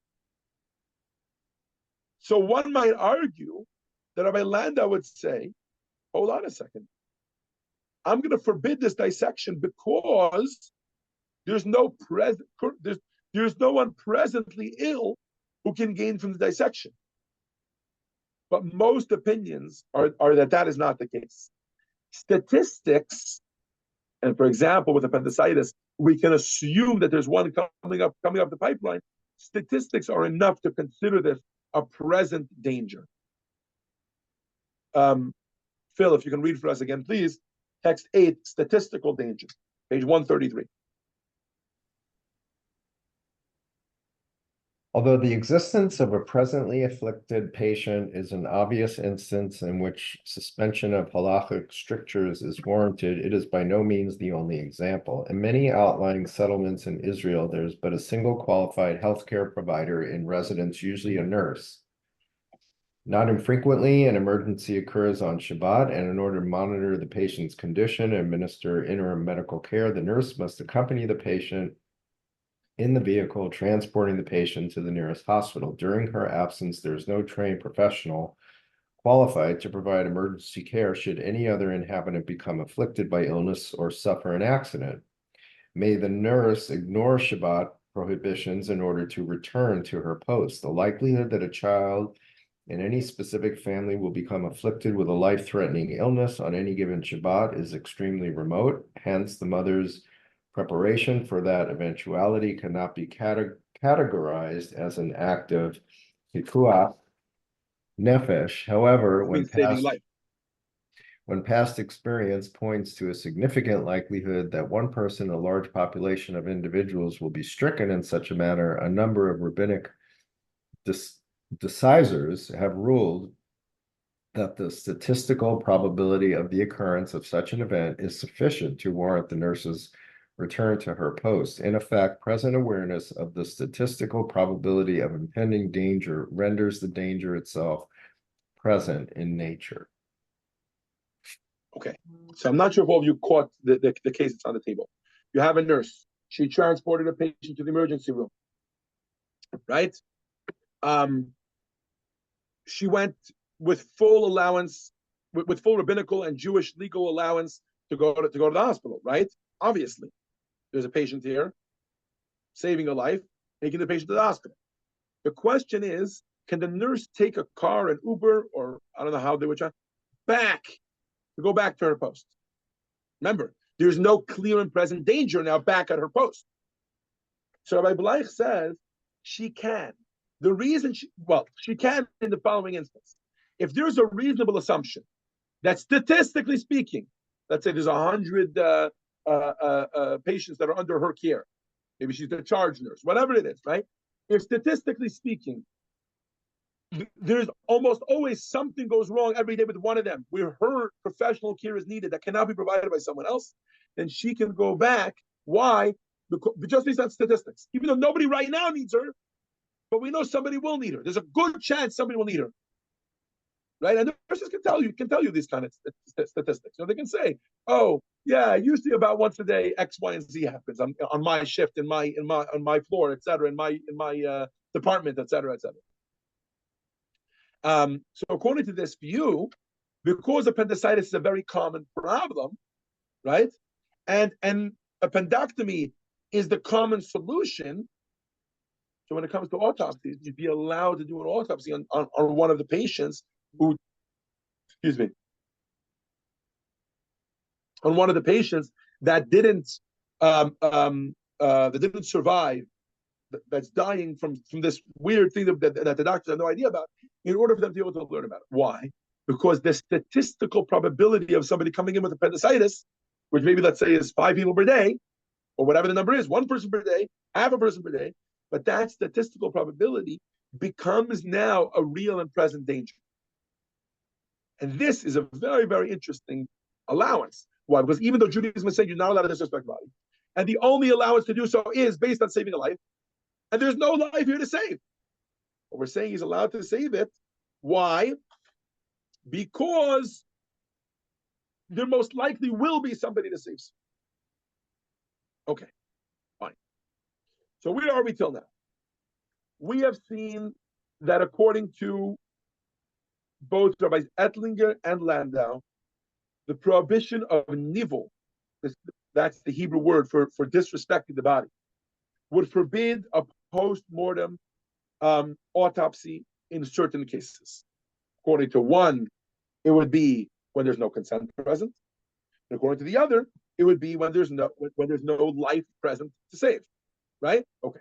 So one might argue that Rabbi Landau would say, hold on a second, I'm going to forbid this dissection because there's no one presently ill who can gain from the dissection. But most opinions are that is not the case. Statistics, and for example, with appendicitis, we can assume that there's one coming up the pipeline. Statistics are enough to consider this a present danger. Phil, if you can read for us again, please. Text 8, statistical danger, page 133. Although the existence of a presently afflicted patient is an obvious instance in which suspension of halachic strictures is warranted, it is by no means the only example. In many outlying settlements in Israel, there's but a single qualified healthcare provider in residence, usually a nurse. Not infrequently, an emergency occurs on Shabbat, and in order to monitor the patient's condition and administer interim medical care, the nurse must accompany the patient in the vehicle, transporting the patient to the nearest hospital. During her absence, there is no trained professional qualified to provide emergency care should any other inhabitant become afflicted by illness or suffer an accident. May the nurse ignore Shabbat prohibitions in order to return to her post. The likelihood that a child in any specific family will become afflicted with a life-threatening illness on any given Shabbat is extremely remote. Hence, the mother's preparation for that eventuality cannot be categorized as an act of pikuach nefesh. However, when past experience points to a significant likelihood that one person in a large population of individuals will be stricken in such a manner, a number of rabbinic decisors have ruled that the statistical probability of the occurrence of such an event is sufficient to warrant the nurse's return to her post. In effect, present awareness of the statistical probability of impending danger renders the danger itself present in nature. Okay, so I'm not sure if all of you caught the case that's on the table. You have a nurse. She transported a patient to the emergency room, right? She went with full allowance, with full rabbinical and Jewish legal allowance to go to the hospital, right? Obviously, there's a patient here, saving a life, taking the patient to the hospital. The question is, can the nurse take a car, an Uber, or I don't know how they would try, to go back to her post? Remember, there's no clear and present danger now back at her post. So Rabbi Bleich says she can. The reason she can in the following instance. If there's a reasonable assumption that statistically speaking, let's say there's 100 patients that are under her care, maybe she's the charge nurse, whatever it is, right? If statistically speaking, there's almost always something goes wrong every day with one of them, where her professional care is needed that cannot be provided by someone else, then she can go back. Why? Because just based on statistics. Even though nobody right now needs her, but we know somebody will need her. There's a good chance somebody will need her, right? And the nurses can tell you these kind of statistics. They can say, "Oh, yeah, usually about once a day, X, Y, and Z happens on my shift, on my floor, etc., in my department, etc., etc." So according to this view, because appendicitis is a very common problem, right? and appendectomy is the common solution. So when it comes to autopsies, you'd be allowed to do an autopsy on one of the patients who, excuse me, on one of the patients that didn't survive, that's dying from this weird thing that the doctors have no idea about, in order for them to be able to learn about it. Why? Because the statistical probability of somebody coming in with appendicitis, which maybe let's say is 5 people per day, or whatever the number is, 1 person per day, half a person per day, but that statistical probability becomes now a real and present danger. And this is a very, very interesting allowance. Why? Because even though Judaism is saying you're not allowed to disrespect body, and the only allowance to do so is based on saving a life, and there's no life here to save. But we're saying he's allowed to save it. Why? Because there most likely will be somebody to save. Okay, fine. So where are we till now? We have seen that according to both Rabbis Ettlinger and Landau, the prohibition of nivel, that's the Hebrew word for disrespecting the body, would forbid a post-mortem autopsy in certain cases. According to one, it would be when there's no consent present. And according to the other, it would be when there's no life present to save. Right? Okay.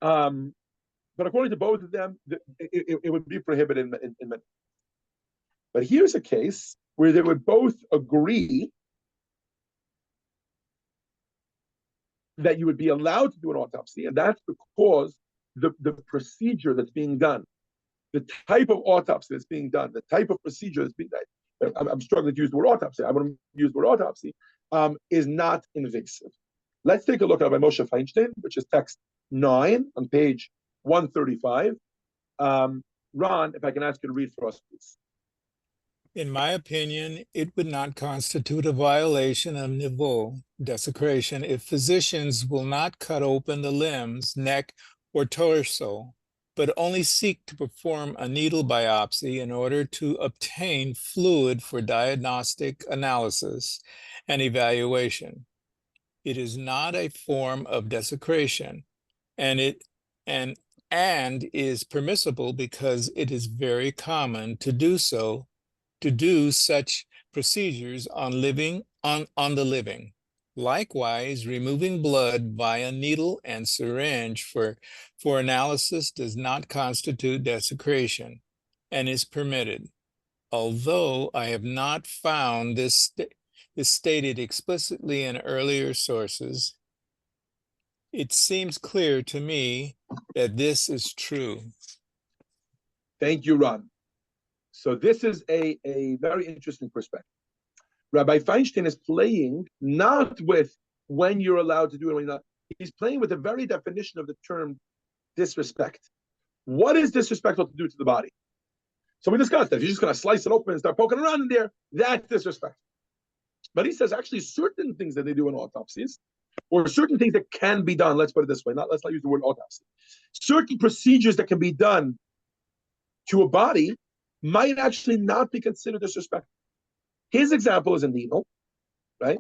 But according to both of them, it would be prohibited in many. But here's a case where they would both agree that you would be allowed to do an autopsy, and that's because the procedure that's being done, the type of autopsy that's being done, the type of procedure that's being done, I'm struggling to use the word autopsy, I want to use the word autopsy, is not invasive. Let's take a look at by Moshe Feinstein, which is text 9 on page 135. Ron, if I can ask you to read for us, please. In my opinion, it would not constitute a violation of nivel, desecration, if physicians will not cut open the limbs, neck, or torso, but only seek to perform a needle biopsy in order to obtain fluid for diagnostic analysis and evaluation. It is not a form of desecration, and is permissible because it is very common to do such procedures on the living. Likewise, removing blood via needle and syringe for analysis does not constitute desecration and is permitted. Although I have not found this stated explicitly in earlier sources, it seems clear to me that this is true. Thank you, Ron. So this is a very interesting perspective. Rabbi Feinstein is playing not with when you're allowed to do it or not. He's playing with the very definition of the term disrespect. What is disrespectful to do to the body? So we discussed that. If you're just going to slice it open and start poking around in there, that's disrespect. But he says actually certain things that they do in autopsies, or certain things that can be done, let's put it this way, let's not use the word autopsy. Certain procedures that can be done to a body might actually not be considered disrespectful. His example is a needle, right?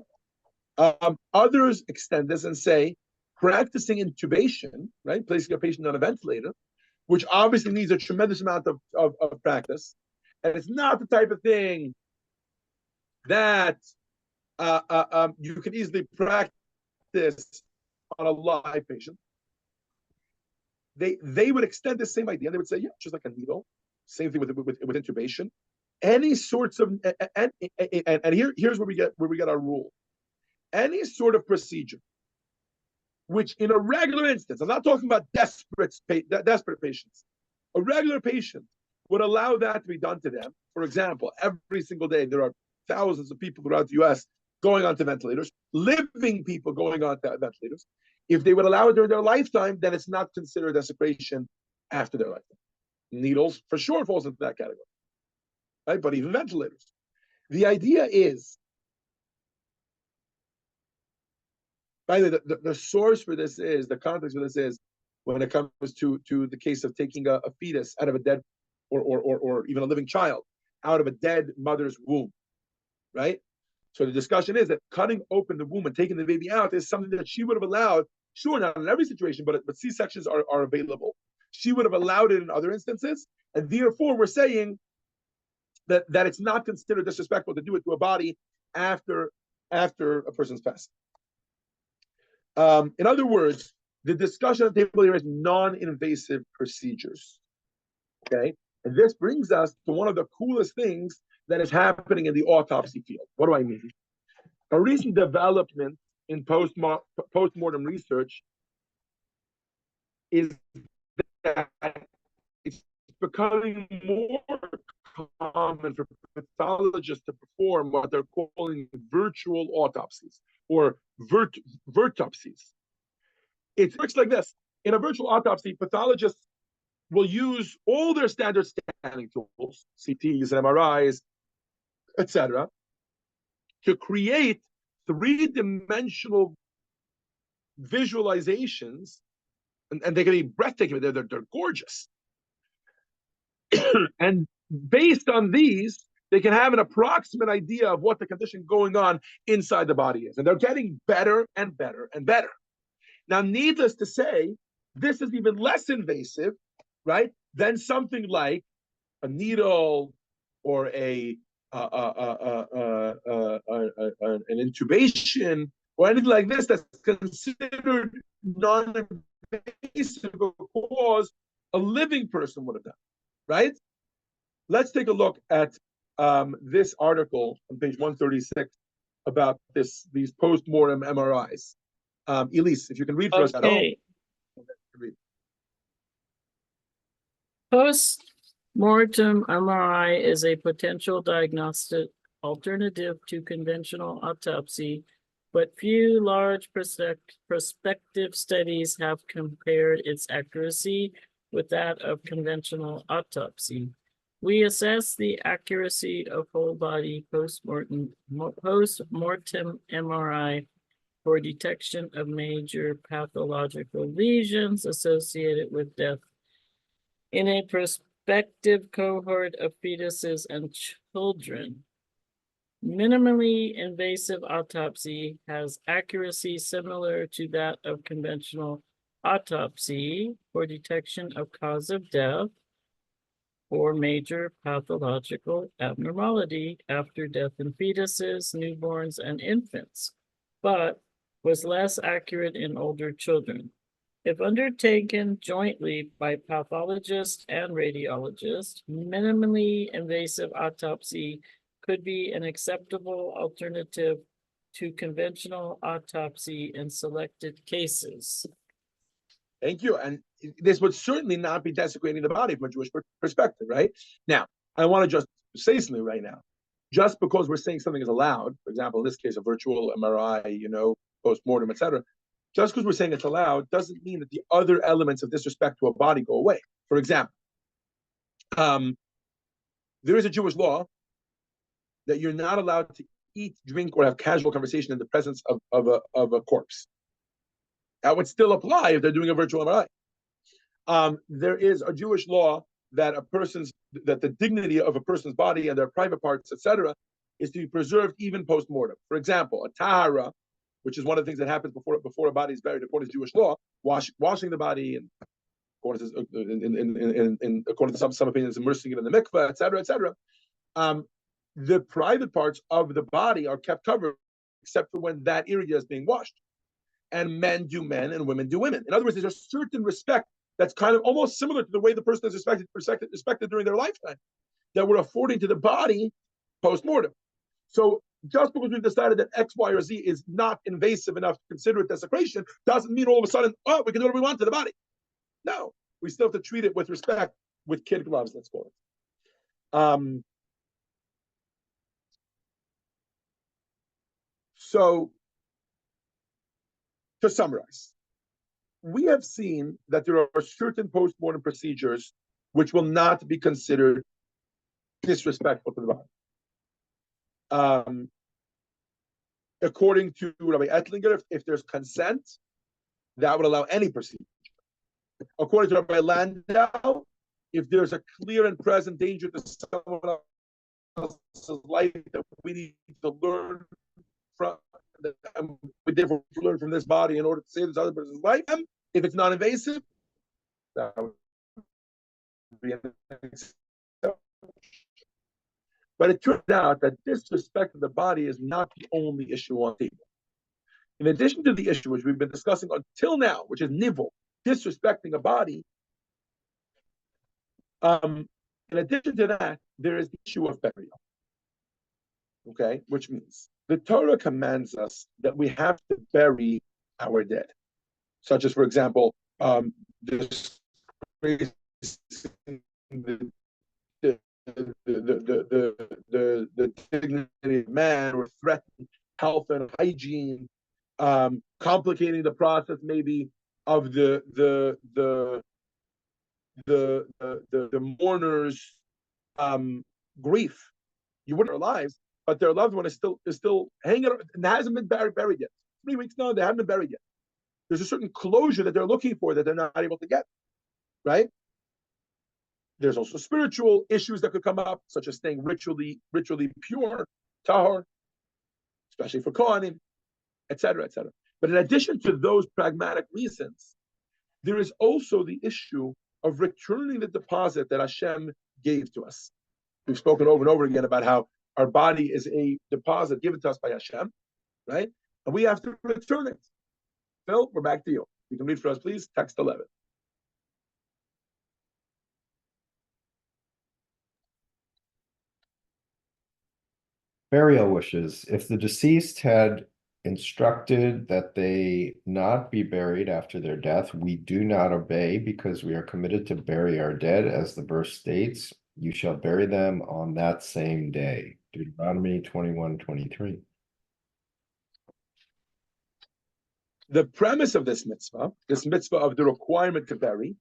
Others extend this and say practicing intubation, right? Placing a patient on a ventilator, which obviously needs a tremendous amount of practice. And it's not the type of thing that you can easily practice on a live patient. They would extend the same idea. They would say, yeah, just like a needle. Same thing with intubation. Any sorts of and here's where we get our rule. Any sort of procedure, which in a regular instance, I'm not talking about desperate patients, a regular patient would allow that to be done to them. For example, every single day there are thousands of people throughout the U.S. going onto ventilators, living people going on ventilators. If they would allow it during their lifetime, then it's not considered desecration after their lifetime. Needles for sure falls into that category, right? But even ventilators. The idea is, by the way, the source for this is, the context for this is, when it comes to the case of taking a fetus out of a dead, or even a living child out of a dead mother's womb, right? So the discussion is that cutting open the womb and taking the baby out is something that she would have allowed. Sure, not in every situation, but C-sections are available. She would have allowed it in other instances, and therefore we're saying that it's not considered disrespectful to do it to a body after a person's passed. In other words, the discussion at the table here is non-invasive procedures. Okay, and this brings us to one of the coolest things that is happening in the autopsy field. What do I mean? A recent development in post-mortem research is that it's becoming more common for pathologists to perform what they're calling virtual autopsies or virtopsies. It works like this. In a virtual autopsy, pathologists will use all their standard scanning tools, CTs and MRIs, etc., to create three-dimensional visualizations, and they can be breathtaking. They're gorgeous. And based on these, they can have an approximate idea of what the condition going on inside the body is. And they're getting better and better and better. Now, needless to say, this is even less invasive, right, than something like a needle or an intubation or anything like this that's considered non-invasive because a living person would have done, right? Let's take a look at this article on page 136 about these post-mortem MRIs. Elise, if you can read for us at home. Post-mortem MRI is a potential diagnostic alternative to conventional autopsy, but few large prospective studies have compared its accuracy with that of conventional autopsy. We assess the accuracy of whole body post-mortem MRI for detection of major pathological lesions associated with death in a prospective cohort of fetuses and children. Minimally invasive autopsy has accuracy similar to that of conventional autopsy for detection of cause of death or major pathological abnormality after death in fetuses, newborns, and infants, but was less accurate in older children. If undertaken jointly by pathologists and radiologists, minimally invasive autopsy could be an acceptable alternative to conventional autopsy in selected cases. Thank you. And this would certainly not be desecrating the body from a Jewish perspective, right? Now, I want to just say something right now. Just because we're saying something is allowed, for example, in this case, a virtual MRI, post-mortem, etc., just because we're saying it's allowed doesn't mean that the other elements of disrespect to a body go away. For example, there is a Jewish law that you're not allowed to eat, drink, or have casual conversation in the presence of a corpse. That would still apply if they're doing a virtual MRI. There is a Jewish law that the dignity of a person's body and their private parts, etc., is to be preserved even post-mortem. For example, a tahara, which is one of the things that happens before a body is buried according to Jewish law, washing the body, and according to some opinions, immersing it in the mikveh, etc., etc. The private parts of the body are kept covered, except for when that area is being washed. And men do men and women do women. In other words, there's a certain respect that's kind of almost similar to the way the person is respected during their lifetime, that we're affording to the body post-mortem. So just because we've decided that X, Y, or Z is not invasive enough to consider it desecration, doesn't mean all of a sudden, we can do whatever we want to the body. No, we still have to treat it with respect, with kid gloves, let's call it. So, to summarize, we have seen that there are certain post-mortem procedures which will not be considered disrespectful to the body. According to Rabbi Ettlinger, if there's consent, that would allow any procedure. According to Rabbi Landau, if there's a clear and present danger to someone else's life that we need to learn from we therefore learn from this body in order to save this other person's life. If it's non-invasive, that would be but it turns out that disrespect of the body is not the only issue on the table. In addition to the issue which we've been discussing until now, which is nivul, disrespecting a body, in addition to that, there is the issue of burial. Okay, which means the Torah commands us that we have to bury our dead, such as, for example, this the dignity of man, or threatening health and hygiene, complicating the process maybe of the mourner's grief. You wouldn't their lives, but their loved one is still hanging and hasn't been buried yet. 3 weeks, no, they haven't been buried yet. There's a certain closure that they're looking for that they're not able to get, right? There's also spiritual issues that could come up, such as staying ritually pure, tahor, especially for Kohanim, etc., etc. But in addition to those pragmatic reasons, there is also the issue of returning the deposit that Hashem gave to us. We've spoken over and over again about how our body is a deposit given to us by Hashem, right? And we have to return it. Phil, we're back to you. You can read for us, please. Text 11. Burial wishes. If the deceased had instructed that they not be buried after their death, we do not obey because we are committed to bury our dead, as the verse states, you shall bury them on that same day. Deuteronomy 21:23. The premise of this mitzvah of the requirement to bury,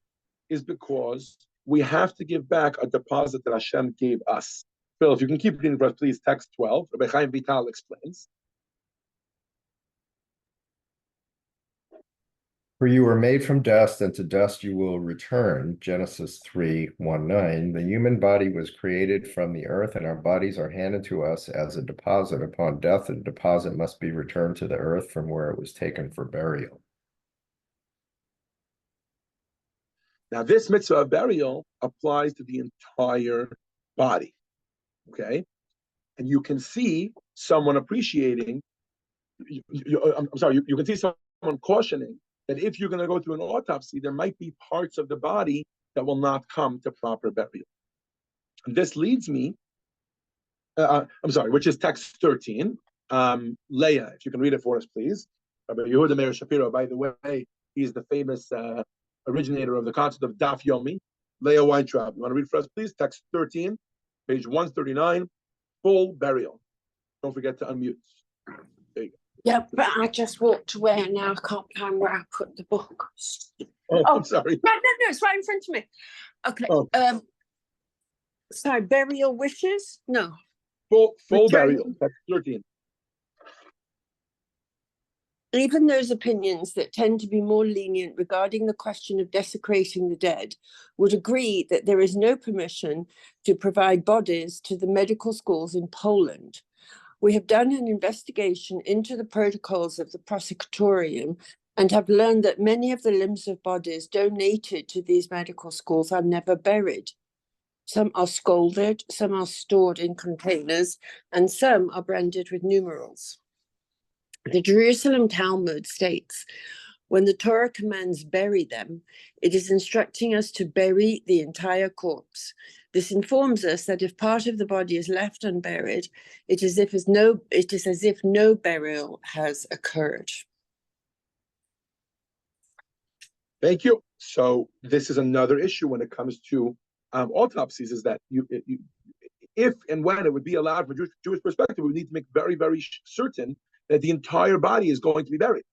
is because we have to give back a deposit that Hashem gave us. Phil, if you can keep reading for us, please, text 12. Rabbi Chaim Vital explains. For you were made from dust, and to dust you will return. Genesis 3:1-9. The human body was created from the earth, and our bodies are handed to us as a deposit. Upon death, the deposit must be returned to the earth from where it was taken for burial. Now, this mitzvah of burial applies to the entire body. Okay? And you can see someone appreciating, you can see someone cautioning that if you're going to go through an autopsy, there might be parts of the body that will not come to proper burial. And this leads me, which is text 13. Leah, if you can read it for us, please. Rabbi Yehuda Meir Shapiro, by the way, he's the famous originator of the concept of Daf Yomi. Leah Weintraub, you want to read for us, please? Text 13, page 139, full burial. Don't forget to unmute. There you go. Yeah, but I just walked away and now I can't find where I put the book. Oh, I'm sorry. No, it's right in front of me. Okay. Oh. Sorry, burial wishes? No. Full Return. burial, text 13. Even those opinions that tend to be more lenient regarding the question of desecrating the dead would agree that there is no permission to provide bodies to the medical schools in Poland. We have done an investigation into the protocols of the prosecutorium and have learned that many of the limbs of bodies donated to these medical schools are never buried. Some are scalded, some are stored in containers, and some are branded with numerals. The Jerusalem Talmud states, when the Torah commands bury them, it is instructing us to bury the entire corpse. This informs us that if part of the body is left unburied, it is as if no burial has occurred. Thank you. So this is another issue when it comes to autopsies, is that if and when it would be allowed from a Jewish perspective, we need to make very, very certain that the entire body is going to be buried.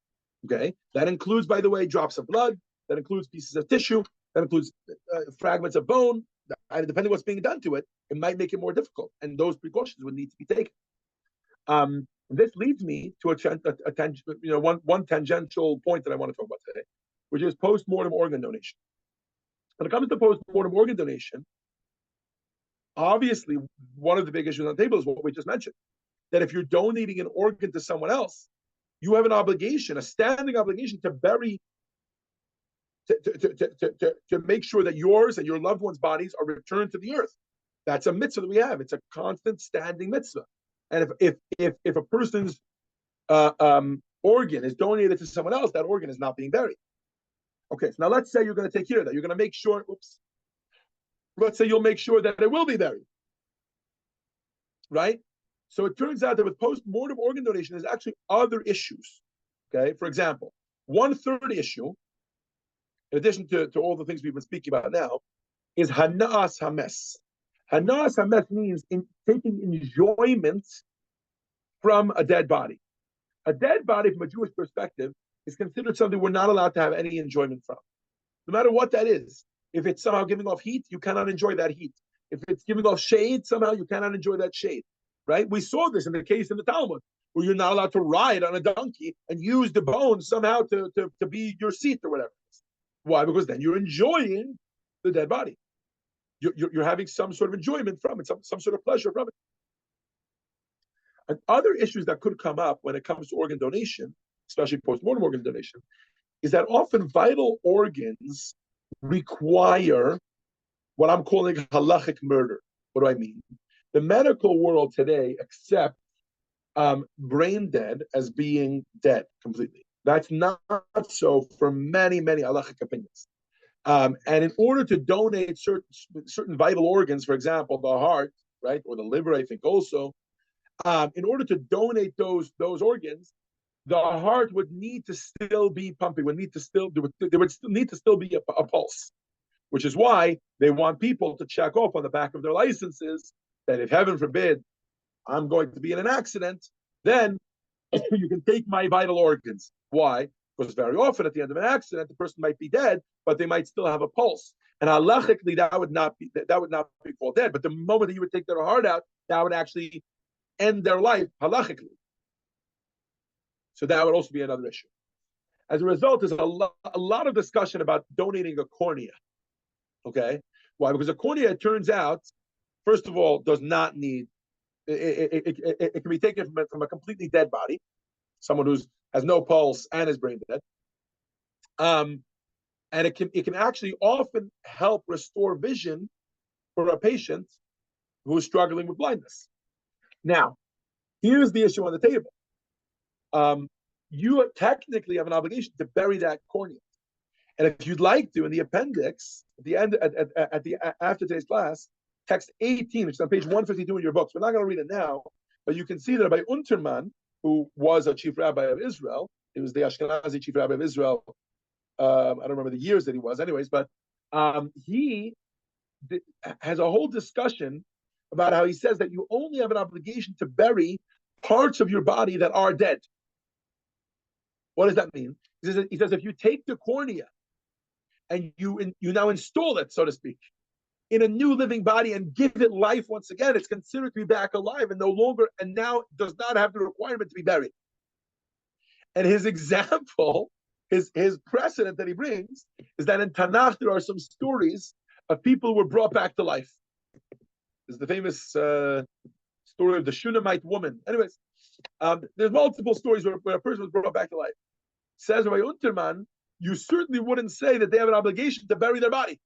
Okay, that includes, by the way, drops of blood. That includes pieces of tissue. That includes fragments of bone. Depending on what's being done to it, it might make it more difficult, and those precautions would need to be taken. This leads me to one tangential point that I want to talk about today, which is post-mortem organ donation. When it comes to post-mortem organ donation, obviously one of the big issues on the table is what we just mentioned. that if you're donating an organ to someone else, you have an obligation, a standing obligation to bury, to make sure that yours and your loved ones' bodies are returned to the earth. That's a mitzvah that we have. It's a constant standing mitzvah. And if a person's organ is donated to someone else, that organ is not being buried. Okay, so now let's say you're going to take care of that. You're going to make sure, let's say you'll make sure that it will be buried. Right? So it turns out that with post-mortem organ donation, there's actually other issues. Okay, for example, one third issue, in addition to all the things we've been speaking about now, is hana'as hames. Hana'as hames means taking enjoyment from a dead body. A dead body, from a Jewish perspective, is considered something we're not allowed to have any enjoyment from. No matter what that is. If it's somehow giving off heat, you cannot enjoy that heat. If it's giving off shade, somehow you cannot enjoy that shade. Right? We saw this in the case in the Talmud, where you're not allowed to ride on a donkey and use the bones somehow to be your seat or whatever. Why? Because then you're enjoying the dead body. You're having some sort of enjoyment from it, some sort of pleasure from it. And other issues that could come up when it comes to organ donation, especially post-mortem organ donation, is that often vital organs require what I'm calling halachic murder. What do I mean? The medical world today accepts brain dead as being dead completely. That's not so for many, many halachic opinions. And in order to donate certain vital organs, for example, the heart, right, or the liver, I think also, in order to donate those organs, the heart would need to still be pumping. There would still need to still be a pulse, which is why they want people to check off on the back of their licenses that if heaven forbid I'm going to be in an accident, then you can take my vital organs. Why? Because very often at the end of an accident, the person might be dead, but they might still have a pulse. And halachically, that would not be called dead. But the moment that you would take their heart out, that would actually end their life halachically. So that would also be another issue. As a result, there's a lot of discussion about donating a cornea. Okay, why? Because a cornea, it turns out, first of all, does not need. It can be taken from a completely dead body, someone who has no pulse and is brain dead, and it can actually often help restore vision for a patient who is struggling with blindness. Now, here's the issue on the table. You technically have an obligation to bury that cornea, and if you'd like to, in the appendix at the end, after today's class, text 18, which is on page 152 in your books. We're not going to read it now, but you can see that Rabbi Unterman, who was a chief rabbi of Israel, he was the Ashkenazi chief rabbi of Israel. I don't remember the years that he was, anyways, but he has a whole discussion about how he says that you only have an obligation to bury parts of your body that are dead. What does that mean? He says if you take the cornea and you now install it, so to speak, in a new living body and give it life once again, it's considered to be back alive and now does not have the requirement to be buried. And his example, his precedent that he brings is that in Tanakh there are some stories of people who were brought back to life. There's the famous story of the Shunammite woman. Anyways, there's multiple stories where a person was brought back to life. Says Rabbi Unterman, you certainly wouldn't say that they have an obligation to bury their body.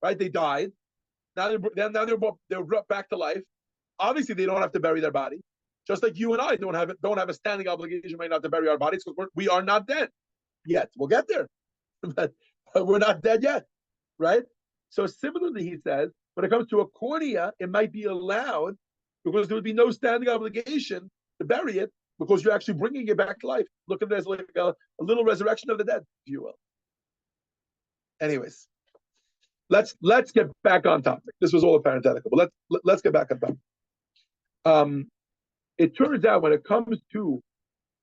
Right? They died. Now they're brought back to life. Obviously, they don't have to bury their body. Just like you and I don't have a standing obligation right now to bury our bodies because we are not dead yet. We'll get there, but we're not dead yet, right? So similarly, he says, when it comes to a cornea, it might be allowed because there would be no standing obligation to bury it because you're actually bringing it back to life. Look at it as like a little resurrection of the dead, if you will. Anyways. Let's get back on topic. This was all a parenthetical, but let's get back on topic. It turns out when it comes to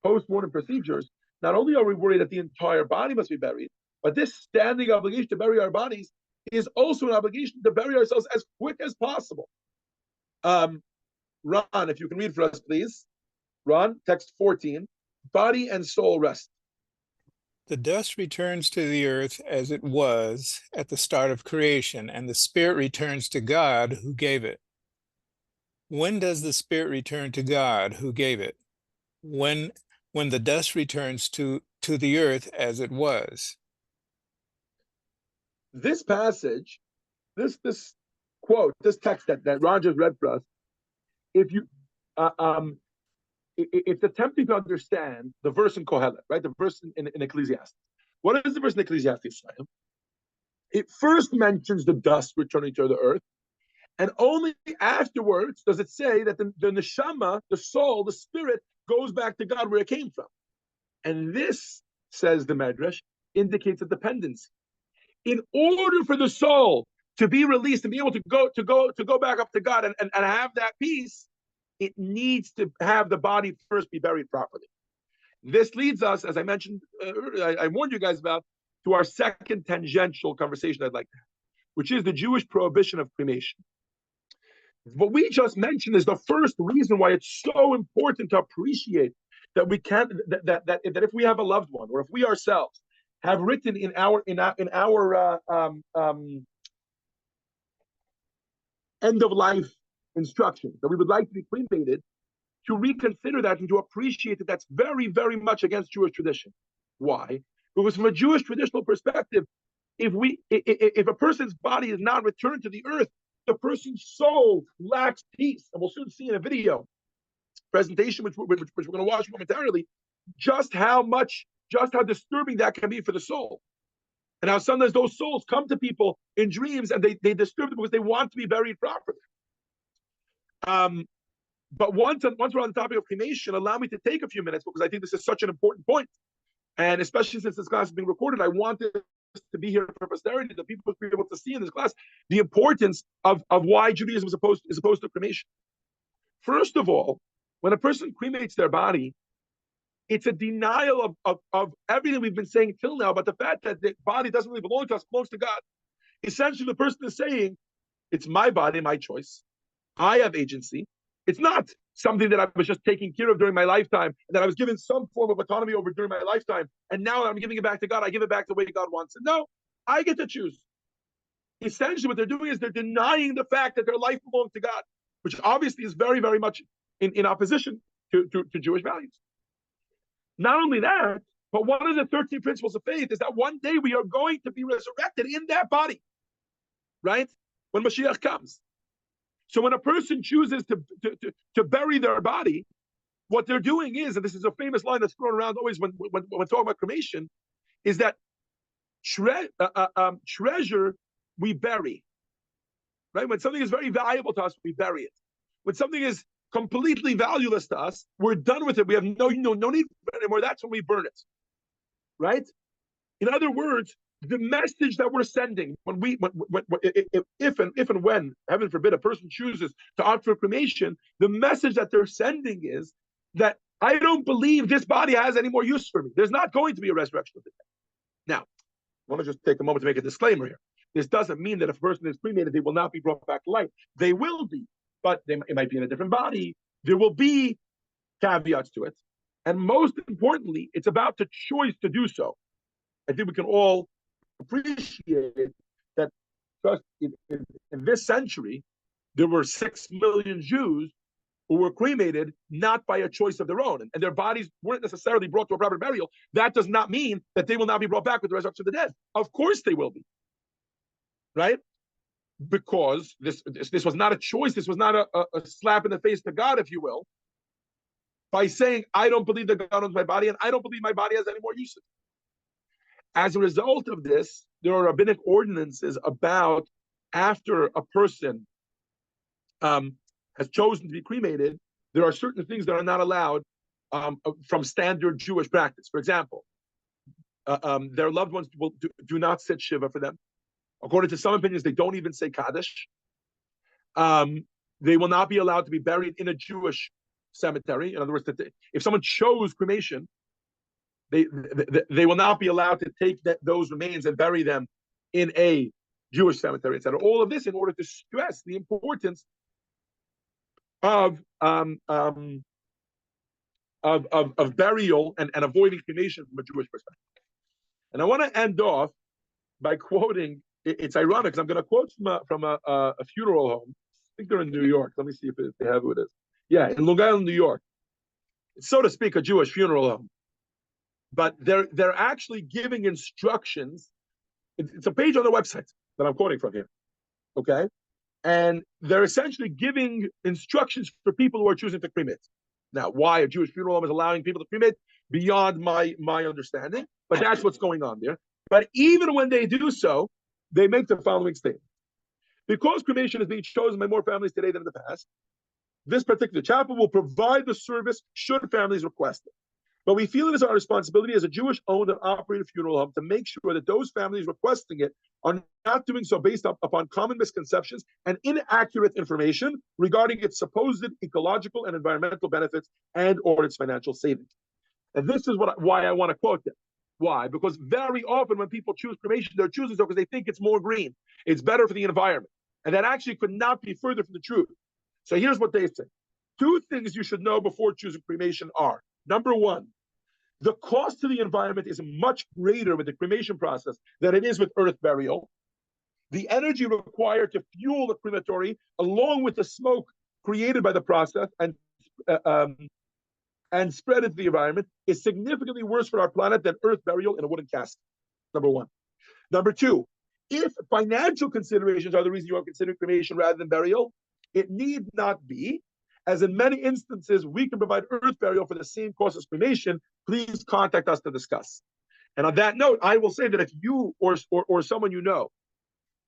post-mortem procedures, not only are we worried that the entire body must be buried, but this standing obligation to bury our bodies is also an obligation to bury ourselves as quick as possible. Ron, if you can read for us, please. Ron, text 14. Body and soul rest. The dust returns to the earth as it was at the start of creation, and the spirit returns to God who gave it. When does the spirit return to God who gave it? When the dust returns to the earth as it was. This passage, this quote, this text that Ron just read for us, if you it's attempting to understand the verse in Kohelet, right? The verse in Ecclesiastes. What is the verse in Ecclesiastes? It first mentions the dust returning to the earth, and only afterwards does it say that the neshama, the soul, the spirit, goes back to God where it came from. And this, says the Medrash, indicates a dependency. In order for the soul to be released and be able to go back up to God and have that peace, it needs to have the body first be buried properly. This leads us, as I mentioned, I warned you guys about, to our second tangential conversation I'd like to have, which is the Jewish prohibition of cremation. What we just mentioned is the first reason why it's so important to appreciate that we can't that if we have a loved one or if we ourselves have written in our end of life instructions that we would like to be cremated, to reconsider that and to appreciate that that's very, very much against Jewish tradition. Why? Because from a Jewish traditional perspective, if a person's body is not returned to the earth, the person's soul lacks peace. And we'll soon see in a video presentation, which we're going to watch momentarily, just how disturbing that can be for the soul. And how sometimes those souls come to people in dreams and they disturb them because they want to be buried properly. But once we're on the topic of cremation, allow me to take a few minutes because I think this is such an important point. And especially since this class is being recorded, I want this to be here for posterity, that people will be able to see in this class the importance of why Judaism is opposed to cremation. First of all, when a person cremates their body, it's a denial of everything we've been saying till now about the fact that the body doesn't really belong to us, belongs to God. Essentially, the person is saying, it's my body, my choice. I have agency. It's not something that I was just taking care of during my lifetime, that I was given some form of autonomy over during my lifetime, and now I'm giving it back to God. I give it back the way God wants it. No, I get to choose. Essentially, what they're doing is they're denying the fact that their life belongs to God, which obviously is very, very much in opposition to Jewish values. Not only that, but one of the 13 principles of faith is that one day we are going to be resurrected in that body, right? When Mashiach comes. So when a person chooses to bury their body, what they're doing is, and this is a famous line that's thrown around always when talking about cremation, is that treasure we bury, right? When something is very valuable to us, we bury it. When something is completely valueless to us, we're done with it. We have no need for it anymore. That's when we burn it, right? In other words, the message that we're sending if and when, heaven forbid, a person chooses to opt for cremation, the message that they're sending is that I don't believe this body has any more use for me. There's not going to be a resurrection of the dead. Now, I want to just take a moment to make a disclaimer here. This doesn't mean that if a person is cremated, they will not be brought back to life. They will be, but it might be in a different body. There will be caveats to it. And most importantly, it's about the choice to do so. I think we can all appreciate that just in this century, there were 6 million Jews who were cremated not by a choice of their own, and their bodies weren't necessarily brought to a proper burial. That does not mean that they will not be brought back with the resurrection of the dead. Of course they will be, right? Because this was not a choice. This was not a slap in the face to God, if you will, by saying, I don't believe that God owns my body, and I don't believe my body has any more use. As a result of this, there are rabbinic ordinances about after a person has chosen to be cremated, there are certain things that are not allowed from standard Jewish practice. For example, their loved ones do not sit Shiva for them. According to some opinions, they don't even say Kaddish. They will not be allowed to be buried in a Jewish cemetery. In other words, if someone chose cremation, they will not be allowed to take those remains and bury them in a Jewish cemetery, etc. All of this in order to stress the importance of burial and avoiding cremation from a Jewish perspective. And I want to end off by quoting. It's ironic because I'm going to quote from a funeral home think they're in New York. Let me see if they have who it is. Yeah, in Long Island, New York. It's, so to speak, a Jewish funeral home. But they're actually giving instructions. It's a page on the website that I'm quoting from here. Okay? And they're essentially giving instructions for people who are choosing to cremate. Now, why a Jewish funeral home is allowing people to cremate, beyond my understanding, but that's what's going on there. But even when they do so, they make the following statement. Because cremation is being chosen by more families today than in the past, this particular chapel will provide the service should families request it. But we feel it is our responsibility as a Jewish-owned and operated funeral home to make sure that those families requesting it are not doing so based upon common misconceptions and inaccurate information regarding its supposed ecological and environmental benefits and or its financial savings. And this is why I want to quote them. Why? Because very often when people choose cremation, they're choosing so because they think it's more green. It's better for the environment. And that actually could not be further from the truth. So here's what they say. 2 things you should know before choosing cremation are, number 1, the cost to the environment is much greater with the cremation process than it is with earth burial. The energy required to fuel the crematory, along with the smoke created by the process and spread into the environment, is significantly worse for our planet than earth burial in a wooden casket. Number 1. Number 2, if financial considerations are the reason you are considering cremation rather than burial, it need not be, as in many instances, we can provide earth burial for the same cost as cremation. Please contact us to discuss. And on that note, I will say that if you or someone you know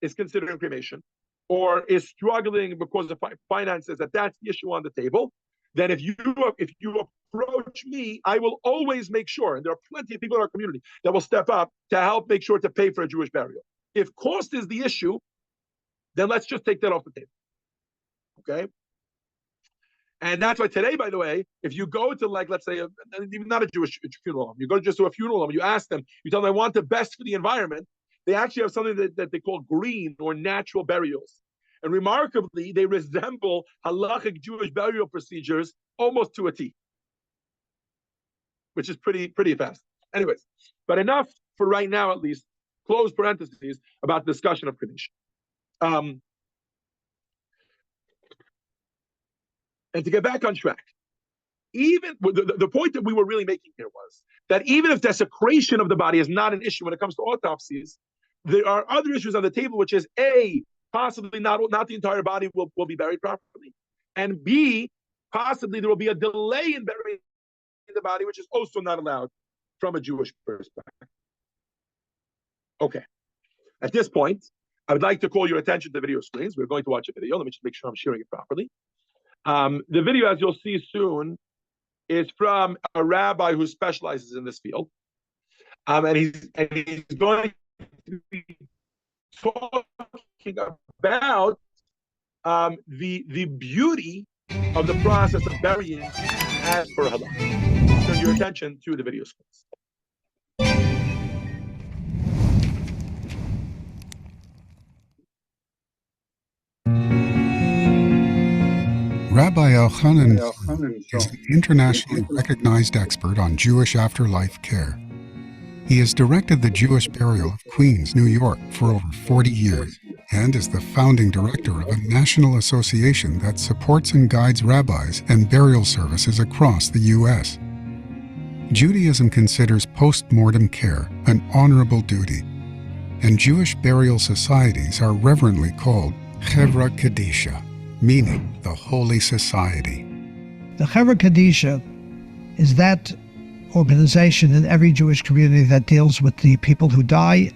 is considering cremation or is struggling because of finances, that's the issue on the table, then if you approach me, I will always make sure, and there are plenty of people in our community that will step up to help make sure to pay for a Jewish burial. If cost is the issue, then let's just take that off the table. Okay? And that's why today, by the way, if you go to, like, let's say, even not a Jewish funeral home, you go just to a funeral home, you ask them, you tell them, I want the best for the environment, they actually have something that they call green or natural burials. And remarkably, they resemble halachic Jewish burial procedures almost to a T, which is pretty fast. Anyways, but enough for right now, at least, close parentheses about the discussion of cremation. And to get back on track, even the point that we were really making here was that even if desecration of the body is not an issue when it comes to autopsies, there are other issues on the table, which is A, possibly not the entire body will be buried properly, and B, possibly there will be a delay in burying the body, which is also not allowed from a Jewish perspective. Okay. At this point, I would like to call your attention to video screens. We're going to watch a video. Let me just make sure I'm sharing it properly. The video, as you'll see soon, is from a rabbi who specializes in this field. And he's going to be talking about the beauty of the process of burying as per halakha. Turn your attention to the video screens. Rabbi Elchanan is an internationally recognized expert on Jewish afterlife care. He has directed the Jewish burial of Queens, New York for over 40 years and is the founding director of a national association that supports and guides rabbis and burial services across the U.S. Judaism considers post-mortem care an honorable duty, and Jewish burial societies are reverently called Chevra Kadisha, meaning the Holy Society. The Chevra Kadisha is that organization in every Jewish community that deals with the people who die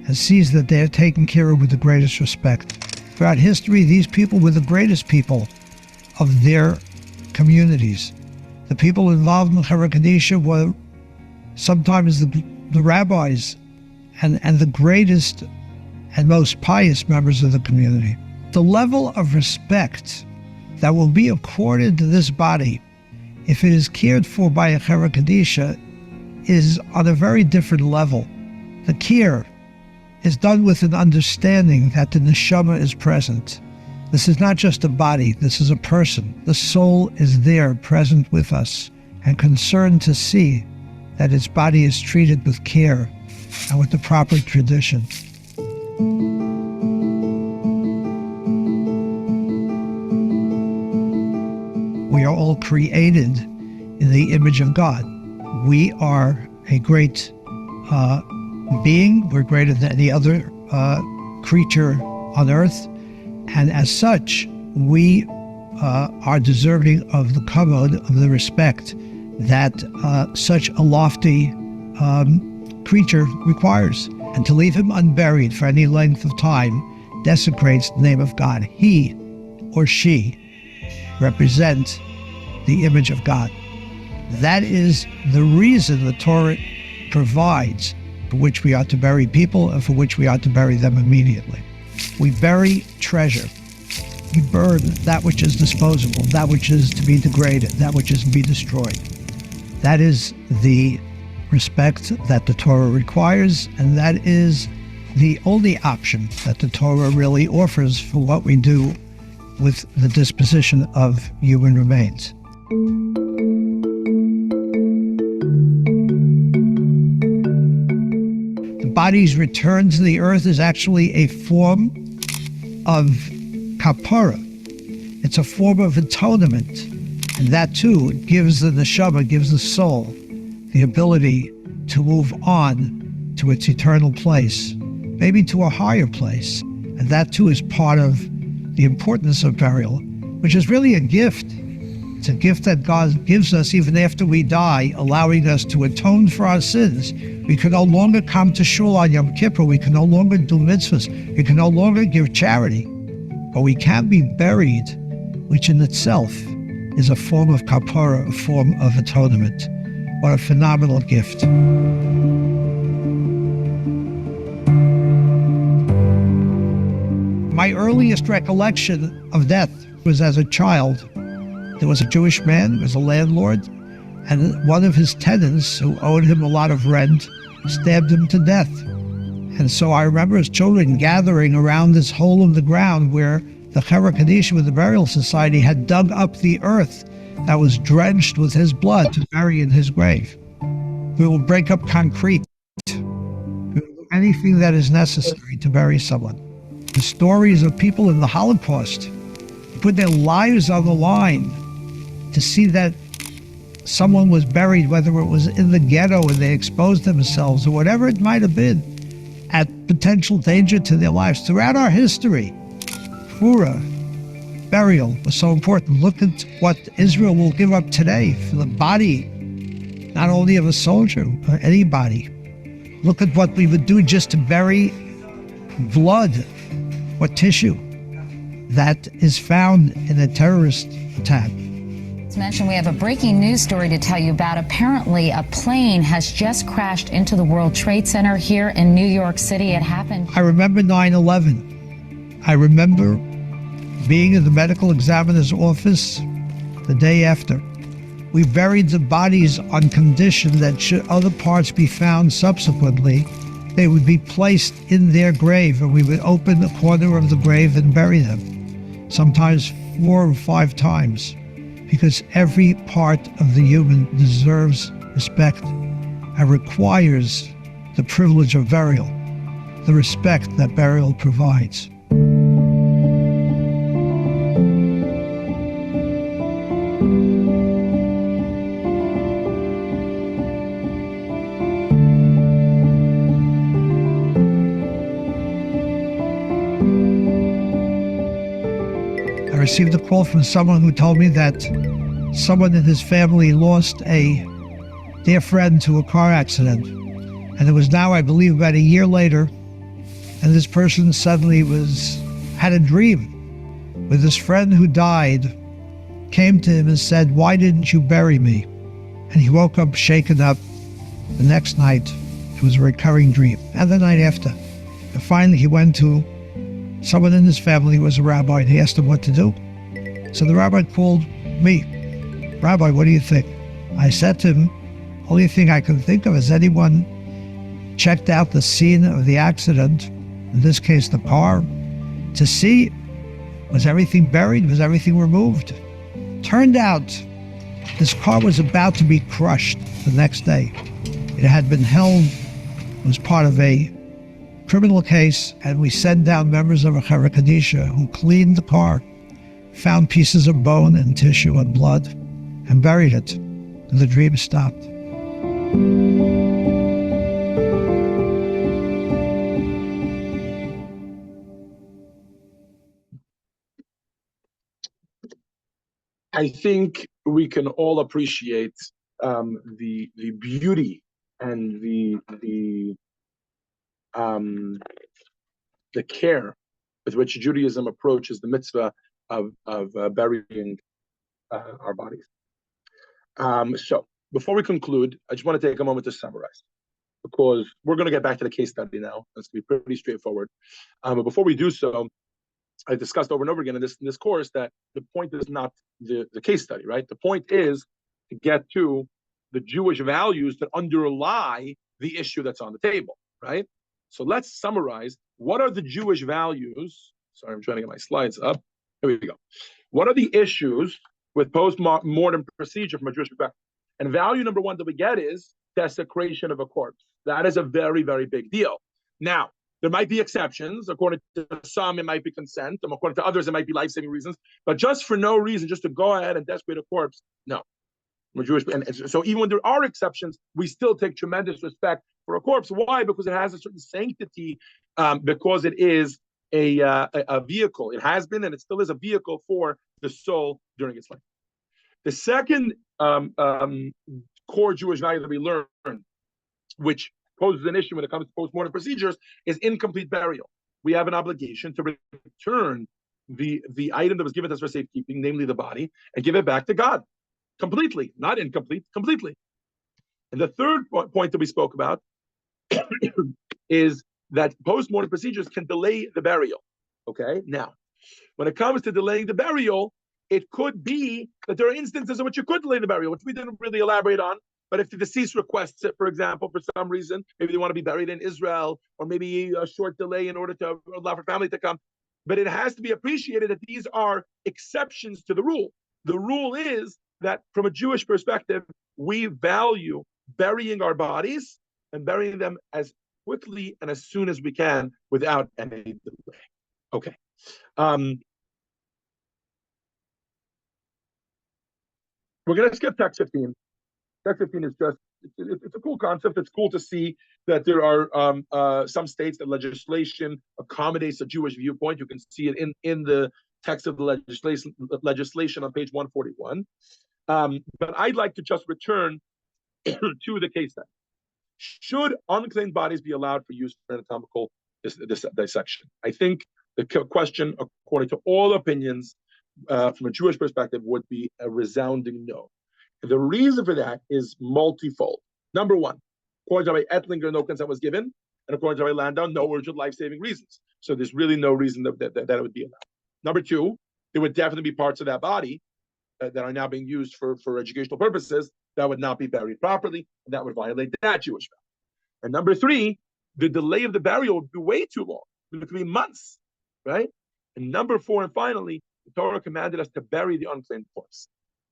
and sees that they're taken care of with the greatest respect. Throughout history, these people were the greatest people of their communities. The people involved in Chevra Kadisha were sometimes the rabbis and the greatest and most pious members of the community. The level of respect that will be accorded to this body if it is cared for by a Chevra Kadisha is on a very different level. The care is done with an understanding that the neshama is present. This is not just a body, this is a person. The soul is there, present with us, and concerned to see that its body is treated with care and with the proper tradition. We are all created in the image of God. We are a great being. We're greater than any other creature on earth. And as such, we are deserving of the kavod, of the respect that such a lofty creature requires. And to leave him unburied for any length of time desecrates the name of God. He or she represent the image of God. That is the reason the Torah provides for which we ought to bury people and for which we ought to bury them immediately. We bury treasure. We burn that which is disposable, that which is to be degraded, that which is to be destroyed. That is the respect that the Torah requires, and that is the only option that the Torah really offers for what we do with the disposition of human remains. The body's return to the earth is actually a form of kapara. It's a form of atonement. And that too gives the neshama, gives the soul, the ability to move on to its eternal place, maybe to a higher place. And that too is part of the importance of burial, which is really a gift. It's a gift that God gives us even after we die, allowing us to atone for our sins. We can no longer come to shul on Yom Kippur. We can no longer do mitzvahs. We can no longer give charity. But we can be buried, which in itself is a form of kapara, a form of atonement. What a phenomenal gift. My earliest recollection of death was as a child. There was a Jewish man, he was a landlord, and one of his tenants who owed him a lot of rent stabbed him to death. And so I remember as children gathering around this hole in the ground where the Chevra Kadisha with the Burial Society had dug up the earth that was drenched with his blood to bury in his grave. We will break up concrete. We will do anything that is necessary to bury someone. The stories of people in the Holocaust put their lives on the line to see that someone was buried, whether it was in the ghetto and they exposed themselves or whatever it might have been, at potential danger to their lives. Throughout our history, Fura, burial was so important. Look at what Israel will give up today for the body, not only of a soldier, but anybody. Look at what we would do just to bury blood or tissue that is found in a terrorist attack. Mentioned, we have a breaking news story to tell you about. Apparently, a plane has just crashed into the World Trade Center here in New York City. It happened. I remember 9/11. I remember being in the medical examiner's office the day after. We buried the bodies on condition that should other parts be found subsequently, they would be placed in their grave, and we would open the corner of the grave and bury them, sometimes 4 or 5 times. Because every part of the human deserves respect and requires the privilege of burial, the respect that burial provides. I received a call from someone who told me that someone in his family lost a dear friend to a car accident. And it was now, I believe, about a year later, and this person suddenly had a dream with his friend who died, came to him and said, "Why didn't you bury me?" And he woke up shaken up. The next night, it was a recurring dream, and the night after. And finally, he went to someone in his family who was a rabbi, and he asked him what to do. So the rabbi called me. "Rabbi, what do you think?" I said to him, "Only thing I can think of is anyone checked out the scene of the accident, in this case the car, to see, was everything buried, was everything removed?" Turned out this car was about to be crushed the next day. It had been held, it was part of a criminal case, and we sent down members of a Chevra Kadisha who cleaned the car, found pieces of bone and tissue and blood, and buried it. And the dream stopped. I think we can all appreciate the beauty and the care with which Judaism approaches the mitzvah of burying our bodies. So before we conclude, I just want to take a moment to summarize, because we're going to get back to the case study now. It's going to be pretty straightforward. But before we do so, I discussed over and over again in this course that the point is not the case study, right? The point is to get to the Jewish values that underlie the issue that's on the table, right? So let's summarize. What are the Jewish values? Sorry, I'm trying to get my slides up. Here we go. What are the issues with post-mortem procedure from a Jewish perspective? And value number one that we get is desecration of a corpse. That is a very, very big deal. Now, there might be exceptions. According to some, it might be consent. According to others, it might be life-saving reasons. But just for no reason, just to go ahead and desecrate a corpse, no. We're Jewish. And so even when there are exceptions, we still take tremendous respect for a corpse. Why? Because it has a certain sanctity, because it is a vehicle. It has been and it still is a vehicle for the soul during its life. The second core Jewish value that we learn, which poses an issue when it comes to post-mortem procedures, is incomplete burial. We have an obligation to return the item that was given to us for safekeeping, namely the body, and give it back to God completely, not incomplete, completely. And the third point that we spoke about is that post-mortem procedures can delay the burial. Okay, now, when it comes to delaying the burial, it could be that there are instances in which you could delay the burial, which we didn't really elaborate on. But if the deceased requests it, for example, for some reason, maybe they want to be buried in Israel, or maybe a short delay in order to allow for family to come. But it has to be appreciated that these are exceptions to the rule. The rule is that from a Jewish perspective, we value burying our bodies and burying them as quickly and as soon as we can without any delay. Okay. We're going to skip text 15. Text 15 is just, it's a cool concept. It's cool to see that there are some states that legislation accommodates a Jewish viewpoint. You can see it in the text of the legislation on page 141. But I'd like to just return to the case study. Should unclaimed bodies be allowed for use for anatomical dissection? I think the question, according to all opinions, from a Jewish perspective, would be a resounding no. The reason for that is multifold. Number one, according to Rabbi Ettlinger, no consent was given, and according to Rabbi Landau, no urgent life-saving reasons. So there's really no reason that it would be allowed. Number two, there would definitely be parts of that body that are now being used for educational purposes that would not be buried properly, and that would violate that Jewish value. And number three, the delay of the burial would be way too long. It could be months, right? And number four, and finally, the Torah commanded us to bury the unclaimed corpse.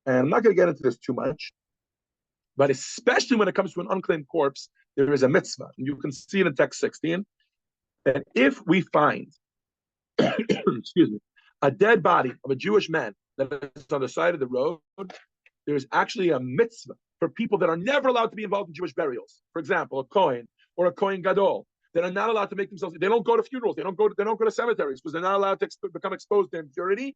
And I'm not going to get into this too much, but especially when it comes to an unclaimed corpse, there is a mitzvah. And you can see it in text 16, that if we find, excuse me, a dead body of a Jewish man that is on the side of the road, there's actually a mitzvah for people that are never allowed to be involved in Jewish burials. For example, a Kohen or a Kohen Gadol, that are not allowed to make themselves, they don't go to funerals, they don't go to cemeteries because they're not allowed to become exposed to impurity.